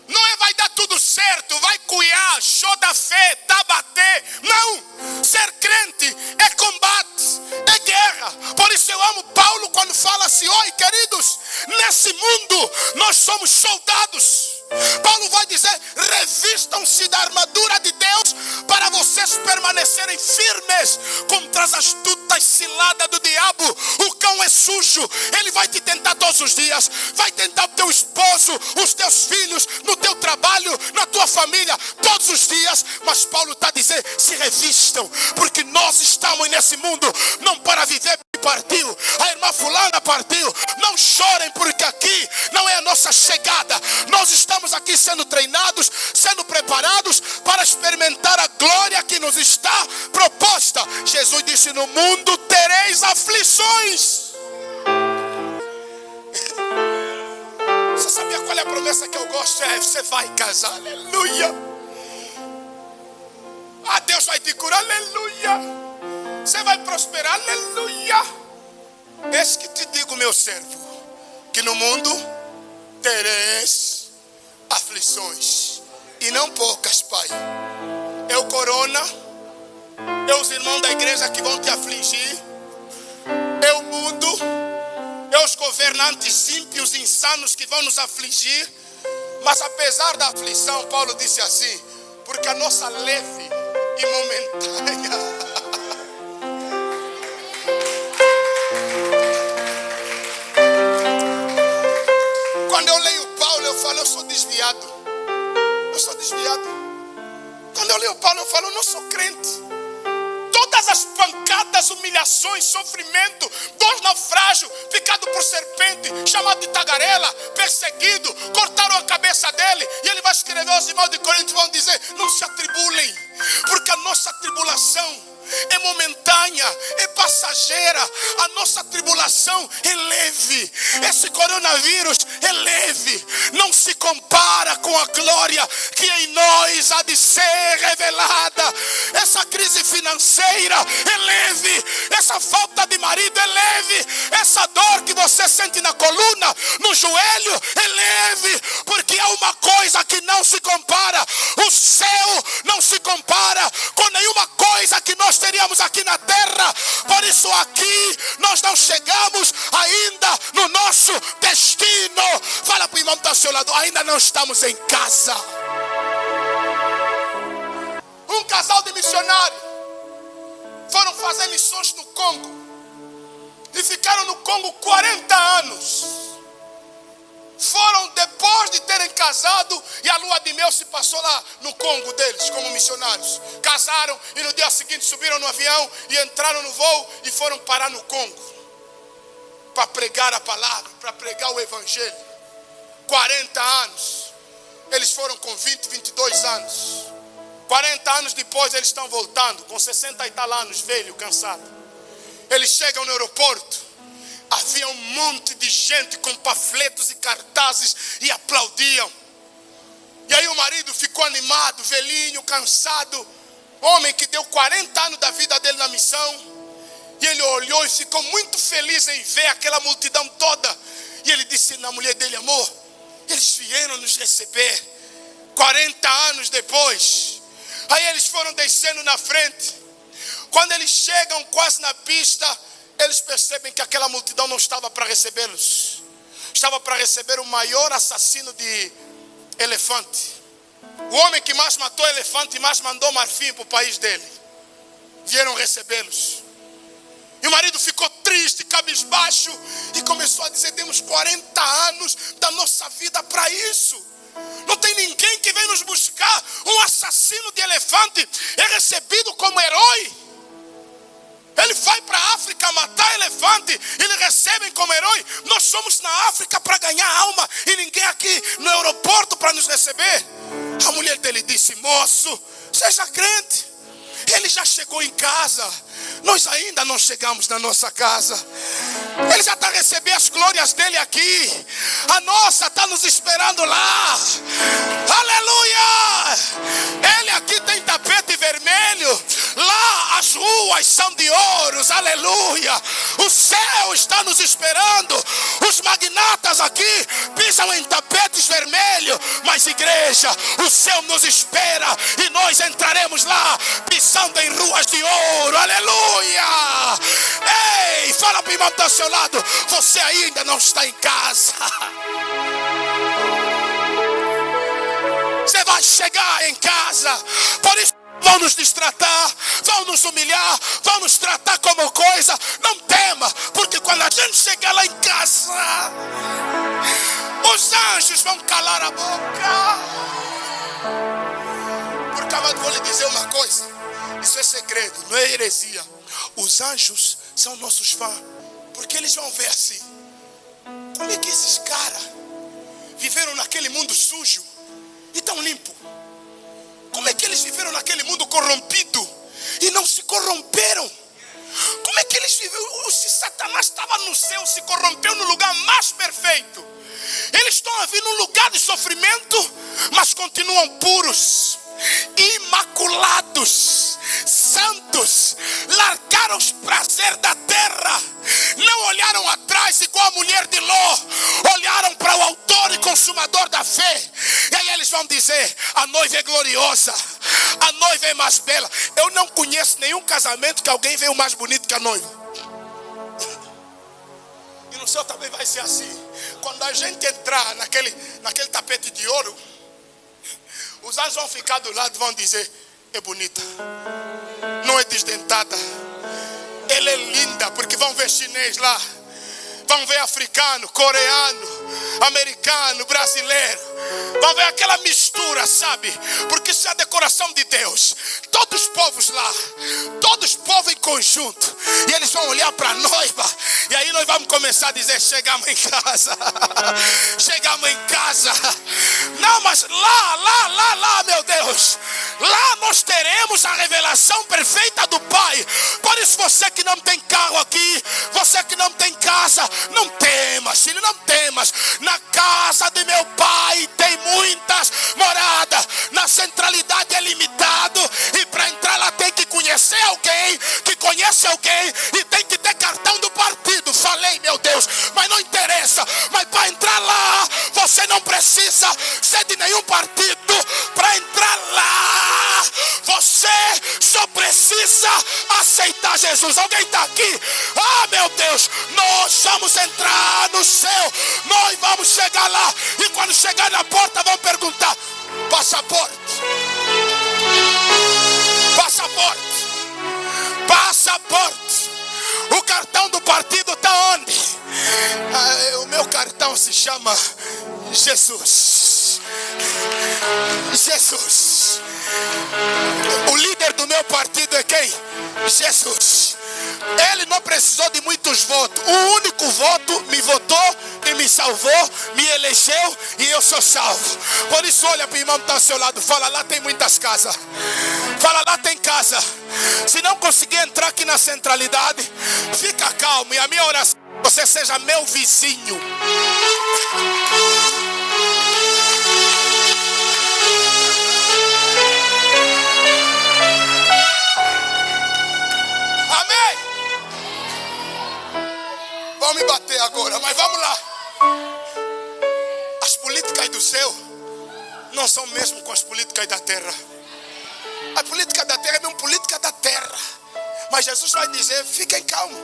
não é vai dar tudo certo, vai cuiar, show da fé, tá bater. Não, ser crente é combate, é guerra. Por isso eu amo Paulo quando fala assim: oi queridos, nesse mundo nós somos soldados. Paulo vai dizer: revistam-se da armadura de Deus para vocês permanecerem firmes contra as astutas ciladas do diabo. O cão é sujo, ele vai te tentar todos os dias, vai tentar o teu esposo, os teus filhos, no teu trabalho, na tua família, todos os dias. Mas Paulo está a dizer: se revistam, porque nós estamos nesse mundo não para viver. Partiu, a irmã fulana partiu. Não chorem, porque aqui não é a nossa chegada. Nós estamos aqui sendo treinados, sendo preparados para experimentar a glória que nos está proposta. Jesus disse: no mundo tereis aflições. Você sabia qual é a promessa que eu gosto? É: você vai casar, aleluia. Ah, Deus vai te curar, aleluia. Você vai prosperar, aleluia. Eis que te digo, meu servo, que no mundo tereis aflições, e não poucas, pai. É o corona, é os irmãos da igreja que vão te afligir, é o mundo, é os governantes ímpios, insanos que vão nos afligir. Mas apesar da aflição, Paulo disse assim: porque a nossa leve e momentânea. Quando eu leio Paulo, eu falo: eu sou desviado. Eu sou desviado. Quando eu leio Paulo, eu falo: eu não sou crente. Todas as pancadas, humilhações, sofrimento, dor, naufrágio, picado por serpente, chamado de tagarela, perseguido, cortaram a cabeça dele. E ele vai escrever aos irmãos de Corinto e vão dizer: não se atribulem, porque a nossa tribulação é momentânea, é passageira. A nossa tribulação é leve. Esse coronavírus é leve, não se compara com a glória que em nós há de ser revelada. Essa crise financeira é leve, essa falta de marido é leve, essa dor que você sente na coluna, no joelho, é leve, porque há uma coisa que não se compara. O céu não se compara com nenhuma coisa que nós teríamos aqui na terra. Por isso aqui nós não chegamos ainda no nosso destino. Fala para o irmão que está ao seu lado: ainda não estamos em casa. Um casal de missionários foram fazer missões no Congo e ficaram no Congo 40 anos. Foram depois de terem casado, e a lua de mel se passou lá no Congo deles, como missionários. Casaram e no dia seguinte subiram no avião e entraram no voo e foram parar no Congo para pregar a palavra, para pregar o evangelho. 40 anos. Eles foram com 20, 22 anos. 40 anos depois eles estão voltando, com 60 e tal anos, velho, cansado. Eles chegam no aeroporto. Havia um monte de gente com panfletos e cartazes e aplaudiam. E aí o marido ficou animado, velhinho, cansado. Homem que deu 40 anos da vida dele na missão. E ele olhou e ficou muito feliz em ver aquela multidão toda. E ele disse na mulher dele: amor, eles vieram nos receber 40 anos depois. Aí eles foram descendo na frente. Quando eles chegam quase na pista, eles percebem que aquela multidão não estava para recebê-los. Estava para receber o maior assassino de elefante. O homem que mais matou elefante e mais mandou marfim para o país dele. Vieram recebê-los. E o marido ficou triste, cabisbaixo, e começou a dizer: temos 40 anos da nossa vida para isso. Não tem ninguém que vem nos buscar. Um assassino de elefante é recebido como herói. Ele vai para a África matar elefante, eles recebem como herói. Nós somos na África para ganhar alma, e ninguém aqui no aeroporto para para nos receber. A mulher dele disse: moço, seja crente. Ele já chegou em casa. Nós ainda não chegamos na nossa casa. Ele já está recebendo as glórias dele aqui. A nossa está nos esperando lá. Aleluia! Ele aqui tem tapete vermelho. Lá as ruas são de ouros. Aleluia! O céu está nos esperando. Os magnatas aqui pisam em tapetes vermelhos. Mas igreja, o céu nos espera. E nós entraremos lá pisando em ruas de ouro. Aleluia! Ei, fala para o irmão que está ao seu lado: você ainda não está em casa. Você vai chegar em casa. Por isso vão nos destratar, vão nos humilhar, vão nos tratar como coisa. Não tema, porque quando a gente chegar lá em casa, os anjos vão calar a boca. Porque eu vou lhe dizer uma coisa, isso é segredo, não é heresia. Os anjos são nossos fãs, porque eles vão ver assim: como é que esses caras viveram naquele mundo sujo e tão limpo? Como é que eles viveram naquele mundo corrompido e não se corromperam? Como é que eles viveram? Se Satanás estava no céu, se corrompeu no lugar mais perfeito. Eles estão a vir num lugar de sofrimento, mas continuam puros, imaculados, santos. Largaram os prazeres da terra, não olharam atrás igual a mulher de Ló, olharam para o autor e consumador da fé. E aí eles vão dizer: a noiva é gloriosa, a noiva é mais bela. Eu não conheço nenhum casamento que alguém veio mais bonito que a noiva. E no céu também vai ser assim. Quando a gente entrar naquele tapete de ouro, os anjos vão ficar do lado e vão dizer: é bonita, não é desdentada, ela é linda. Porque vão ver chinês lá, vão ver africano, coreano, americano, brasileiro. Vão ver aquela mistura, sabe? Porque isso é a decoração de Deus. Todos os povos lá, todos os povos em conjunto. E eles vão olhar para a noiva. E aí nós vamos começar a dizer: chegamos em casa. Chegamos em casa. Não, mas lá, meu Deus, lá nós teremos a revelação perfeita do Pai. Por isso, você que não tem carro aqui, você que não tem casa, não temas, filho, não temas. Na casa de meu Pai tem muitas moradas. Na centralidade é limitado. E para entrar lá tem que conhecer alguém, que conhece alguém, e tem que ter cartão do partido. Falei, meu Deus, mas não interessa. Mas para entrar lá, você não precisa ser de nenhum partido. Para entrar lá, você só precisa aceitar Jesus. Alguém está aqui? Ah, meu Deus, nós vamos entrar no céu. Nós vamos chegar lá. E quando chegar na porta vão perguntar: passaporte, passaporte, passaporte. O cartão do partido está onde? O meu cartão se chama Jesus. Jesus. O líder do meu partido é quem? Jesus. Ele não precisou de muitos votos. O único voto me votou e me salvou, me elegeu, e eu sou salvo. Por isso, olha para o irmão que está ao seu lado. Fala: lá tem muitas casas. Fala: lá tem casa. Se não conseguir entrar aqui na centralidade, fica calmo. E a minha oração é que você seja meu vizinho. Amém? Vão me bater agora, mas vamos lá. As políticas do céu não são mesmo com as políticas da terra. A política da terra é mesmo política da terra. Mas Jesus vai dizer: fiquem calmos,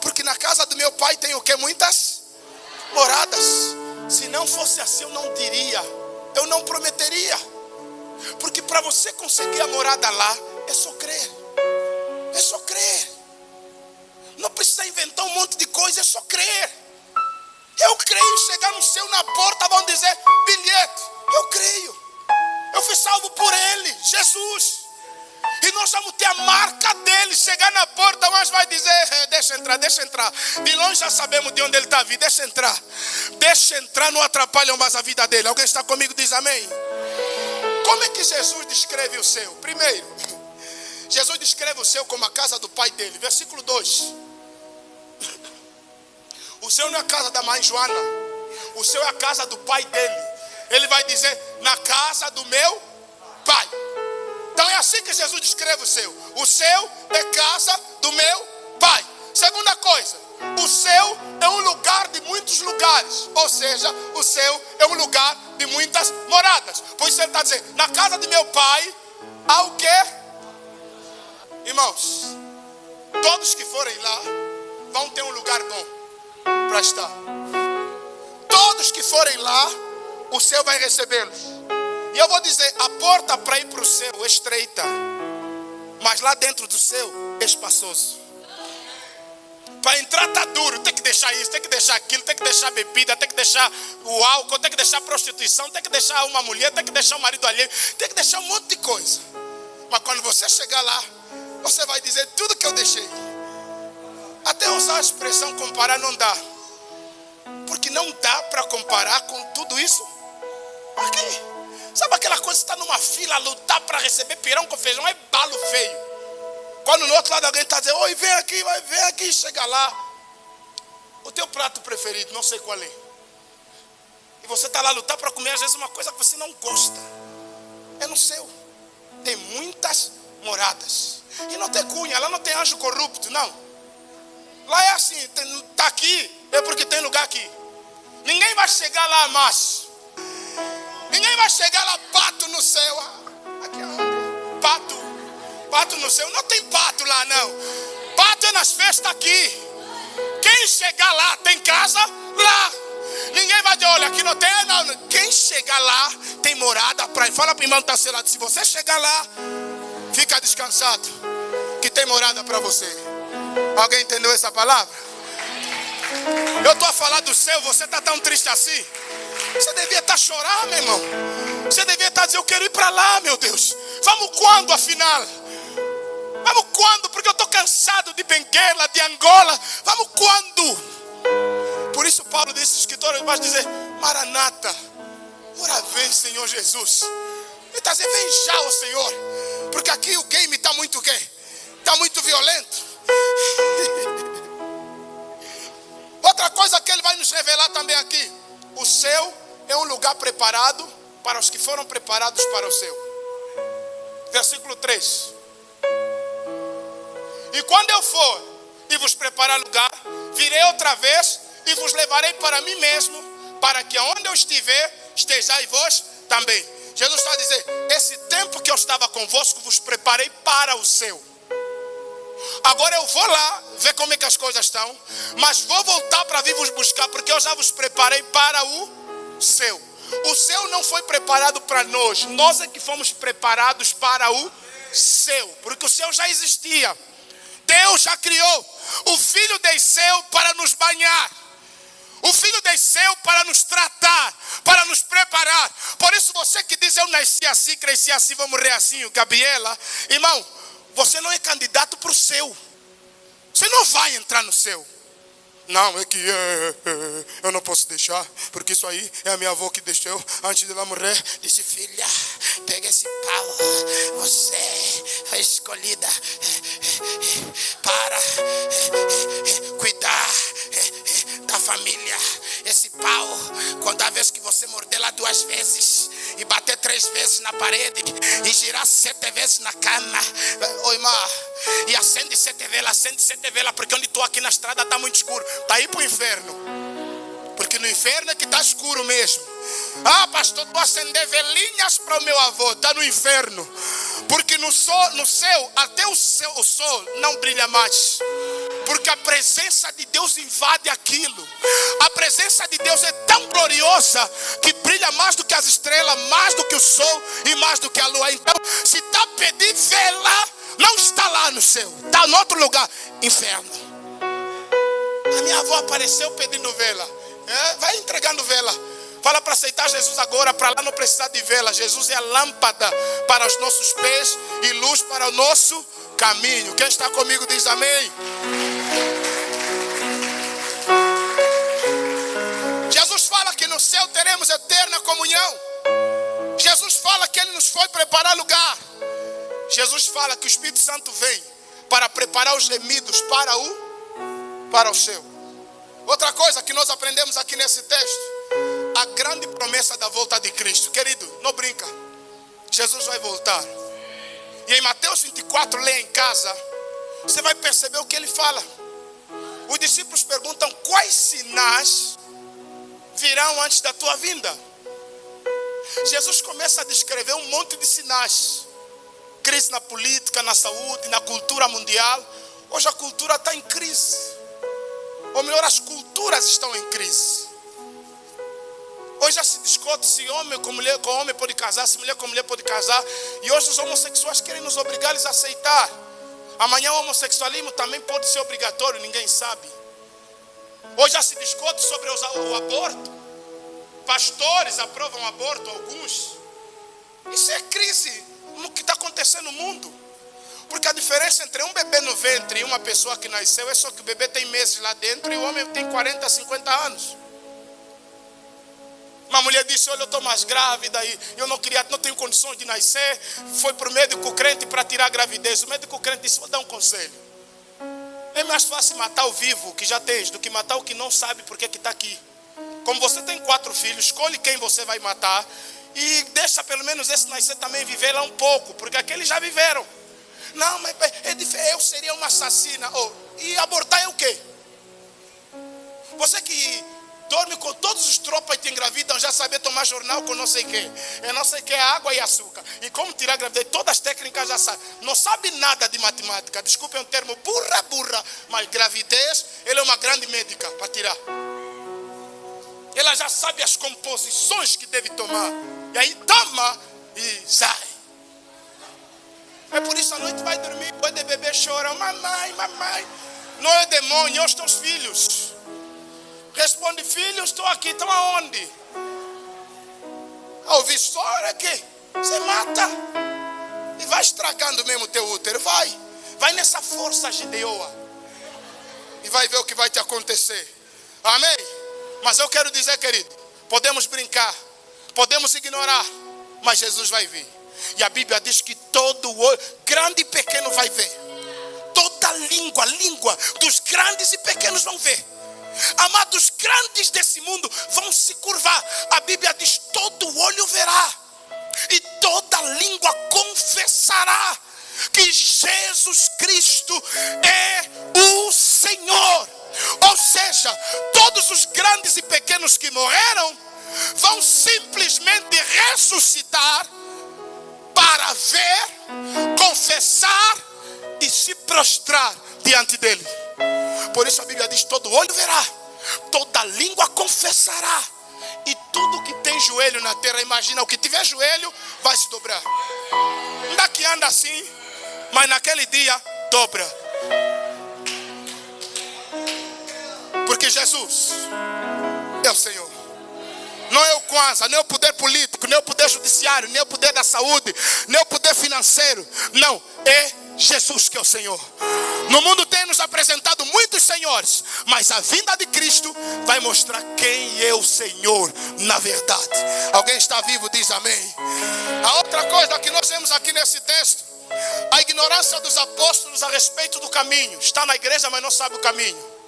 porque na casa do meu Pai tem o que? Muitas moradas. Se não fosse assim, eu não diria, eu não prometeria. Porque para você conseguir a morada lá, é só crer. É só crer. Não precisa inventar um monte de coisa, é só crer. Eu creio. Chegar no céu, na porta vão dizer: bilhete. Eu creio. Eu fui salvo por Ele, Jesus. E nós vamos ter a marca dele. Chegar na porta, o anjo vai dizer: deixa entrar, deixa entrar. De longe já sabemos de onde ele está vindo. Deixa entrar. Deixa entrar, não atrapalham mais a vida dele. Alguém está comigo? Diz amém. Como é que Jesus descreve o céu? Primeiro, Jesus descreve o céu como a casa do pai dele. Versículo 2. O céu não é a casa da mãe Joana. O céu é a casa do pai dele. Ele vai dizer: na casa do meu pai. Então é assim que Jesus descreve o céu. O céu é casa do meu pai. Segunda coisa, o céu é um lugar de muitos lugares. Ou seja, o céu é um lugar de muitas moradas. Por isso ele está dizendo: na casa de meu pai há o quê? Irmãos, todos que forem lá vão ter um lugar bom para estar. Todos que forem lá, o céu vai recebê-los. E eu vou dizer, a porta para ir para o céu é estreita, mas lá dentro do céu é espaçoso. Para entrar está duro, tem que deixar isso, tem que deixar aquilo, tem que deixar bebida, tem que deixar o álcool, tem que deixar a prostituição, tem que deixar uma mulher, tem que deixar o marido alheio, tem que deixar um monte de coisa. Mas quando você chegar lá, você vai dizer: tudo que eu deixei. Até usar a expressão comparar não dá. Porque não dá para comparar com tudo isso aqui. Sabe aquela coisa, está numa fila a lutar para receber pirão com feijão, é balo feio. Quando no outro lado alguém está dizendo: oi, vem aqui, chega lá. O teu prato preferido, não sei qual é. E você está lá a lutar para comer às vezes uma coisa que você não gosta. É no céu. Tem muitas moradas. E não tem cunha, lá não tem anjo corrupto, não. Lá é assim, está aqui, é porque tem lugar aqui. Ninguém vai chegar lá mais. Ninguém vai chegar lá, pato no céu. Aqui é onde? Pato no céu. Não tem pato lá, não. Pato é nas festas aqui. Quem chegar lá tem casa lá. Ninguém vai dizer: olha, aqui não tem, não. Quem chegar lá tem morada para ir. Fala para o irmão que está selado: se você chegar lá, fica descansado, que tem morada para você. Alguém entendeu essa palavra? Eu estou a falar do céu, você está tão triste assim. Você devia estar chorando, meu irmão. Você devia estar dizendo: eu quero ir para lá, meu Deus. Vamos quando, afinal? Vamos quando? Porque eu estou cansado de Benguela, de Angola. Vamos quando? Por isso Paulo disse, escritor, ele vai dizer: Maranata, ora vem, Senhor Jesus. Ele está dizendo: vem já, o Senhor. Porque aqui o game está muito gay. Está muito violento. Outra coisa que ele vai nos revelar também aqui: o céu é um lugar preparado para os que foram preparados para o céu. Versículo 3. E quando eu for e vos preparar lugar, virei outra vez e vos levarei para mim mesmo, para que onde eu estiver, estejais vós também. Jesus está a dizer: esse tempo que eu estava convosco, vos preparei para o céu. Agora eu vou lá ver como é que as coisas estão, mas vou voltar para vir vos buscar, porque eu já vos preparei para o céu. O céu não foi preparado para nós, nós é que fomos preparados para o céu, porque o céu já existia. Deus já criou. O Filho desceu para nos banhar. O Filho desceu para nos tratar, para nos preparar. Por isso você que diz: eu nasci assim, cresci assim, vou morrer assim, o Gabriela, irmão, você não é candidato para o céu. Você não vai entrar no céu. Não, é que eu não posso deixar, porque isso aí é a minha avó que deixou antes de ela morrer. Disse: filha, pega esse pau, você foi escolhida para cuidar da família. Esse pau, quando a vez que você morder lá 2 vezes e bater 3 vezes na parede e girar 7 vezes na cama, ô irmã, e acende 7 velas, porque onde estou aqui na estrada está muito escuro. Está aí para o inferno, porque no inferno é que está escuro mesmo. Ah, pastor, vou acender velinhas para o meu avô. Está no inferno, porque no céu, até o sol não brilha mais, porque a presença de Deus invade aquilo. A presença de Deus é tão gloriosa que brilha mais do que as estrelas, mais do que o sol e mais do que a lua. Então, se está pedindo vela, não está lá no céu, está em outro lugar, inferno. A minha avó apareceu pedindo vela. Vai entregando vela. Fala para aceitar Jesus agora, para lá não precisar de vela. Jesus é a lâmpada para os nossos pés e luz para o nosso caminho. Quem está comigo diz amém. Jesus fala que no céu teremos eterna comunhão. Jesus fala que Ele nos foi preparar lugar. Jesus fala que o Espírito Santo vem para preparar os remidos para o céu. Outra coisa que nós aprendemos aqui nesse texto, a grande promessa da volta de Cristo. Querido, não brinca, Jesus vai voltar. E em Mateus 24, lê em casa, você vai perceber o que Ele fala. Os discípulos perguntam: quais sinais virão antes da tua vinda? Jesus começa a descrever um monte de sinais. Crise na política, na saúde, na cultura mundial. Hoje a cultura está em crise. Ou melhor, as culturas estão em crise. Hoje já se discute se homem com homem pode casar, se mulher com mulher pode casar. E hoje os homossexuais querem nos obrigar a aceitar. Amanhã o homossexualismo também pode ser obrigatório, ninguém sabe. Hoje já se discute sobre o aborto. Pastores aprovam aborto, alguns. Isso é crise no que está acontecendo no mundo. Porque a diferença entre um bebê no ventre e uma pessoa que nasceu é só que o bebê tem meses lá dentro e o homem tem 40, 50 anos. Uma mulher disse: olha, eu estou mais grávida e eu não tenho condições de nascer. Foi para o médico crente para tirar a gravidez. O médico crente disse: vou dar um conselho. É mais fácil matar o vivo que já tens do que matar o que não sabe porque está aqui. Como você tem 4 filhos, escolhe quem você vai matar e deixa pelo menos esse nascer também viver lá um pouco, porque aqueles já viveram. Não, mas eu seria uma assassina. E abortar é o quê? Você que dorme com todos os tropas e te engravidam, já sabe tomar jornal com não sei o quê. Eu não sei o que é água e açúcar. E como tirar a gravidez, todas as técnicas já sabe. Não sabe nada de matemática. Desculpe, é um termo burra. Mas gravidez, ele é uma grande médica para tirar. Ela já sabe as composições que deve tomar. E aí toma e sai. É por isso a noite vai dormir, depois de bebê chora: mamãe. Não é demônio, é os teus filhos. Responde: filhos, estou aqui, estão aonde? Ouvir história aqui, você mata. E vai estragando mesmo o teu útero, vai nessa força gideoa. E vai ver o que vai te acontecer. Amém? Mas eu quero dizer, querido, podemos brincar, podemos ignorar, mas Jesus vai vir. E a Bíblia diz que todo olho, grande e pequeno, vai ver. Toda língua dos grandes e pequenos vão ver. Amados, grandes desse mundo vão se curvar. A Bíblia diz: todo olho verá e toda língua confessará que Jesus Cristo é o Senhor. Ou seja, todos os grandes e pequenos que morreram vão simplesmente ressuscitar para ver, confessar e se prostrar diante dele. Por isso a Bíblia diz: todo olho verá, toda língua confessará, e tudo que tem joelho na terra, imagina, o que tiver joelho vai se dobrar. Não dá que anda assim, mas naquele dia dobra. Porque Jesus é o Senhor. Não é o Kwanzaa, nem o poder político, nem o poder judiciário, nem o poder da saúde, nem o poder financeiro. Não, é Jesus que é o Senhor. No mundo tem nos apresentado muitos senhores, mas a vinda de Cristo vai mostrar quem é o Senhor na verdade. Alguém está vivo, diz amém. A outra coisa que nós vemos aqui nesse texto, a ignorância dos apóstolos a respeito do caminho. Está na igreja, mas não sabe o caminho.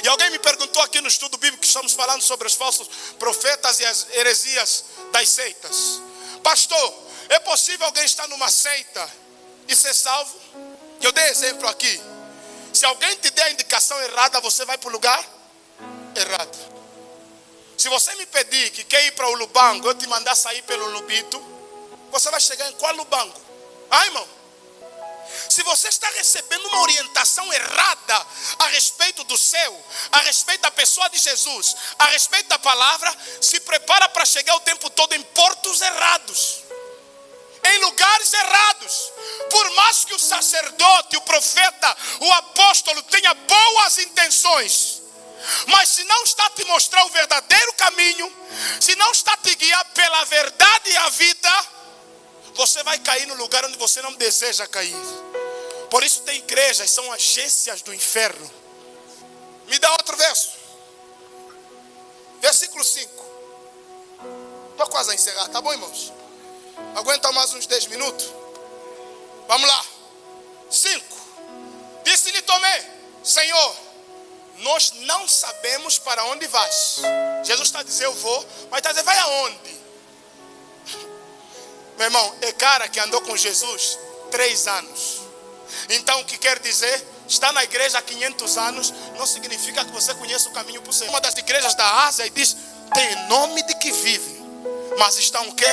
E alguém me perguntou aqui no estudo bíblico que estamos falando sobre os falsos profetas e as heresias das seitas: pastor, é possível alguém estar numa seita e ser salvo? Eu dei exemplo aqui. Se alguém te der a indicação errada, você vai para o lugar errado. Se você me pedir que quer ir para o Lubango, eu te mandar sair pelo Lubito, você vai chegar em qual Lubango? Irmão, se você está recebendo uma orientação errada a respeito do céu, a respeito da pessoa de Jesus, a respeito da palavra, se prepara para chegar o tempo todo em portos errados, em lugares errados. Por mais que o sacerdote, o profeta, o apóstolo tenha boas intenções, Mas se não está a te mostrar o verdadeiro caminho, se não está a te guiar pela verdade e a vida, você vai cair no lugar onde você não deseja cair. Por isso tem igrejas, são agências do inferno. Me dá outro verso. Versículo 5. Estou quase a encerrar, tá bom, irmãos? Aguenta mais uns 10 minutos? Vamos lá. 5. Disse-lhe Tomé: Senhor, nós não sabemos para onde vais. Jesus está dizendo eu vou, mas está dizendo vai aonde? Meu irmão, é cara que andou com Jesus 3 anos. Então o que quer dizer? Está na igreja há 500 anos, não significa que você conhece o caminho para o Senhor. Uma das igrejas da Ásia diz, tem nome de que vive, mas estão o quê?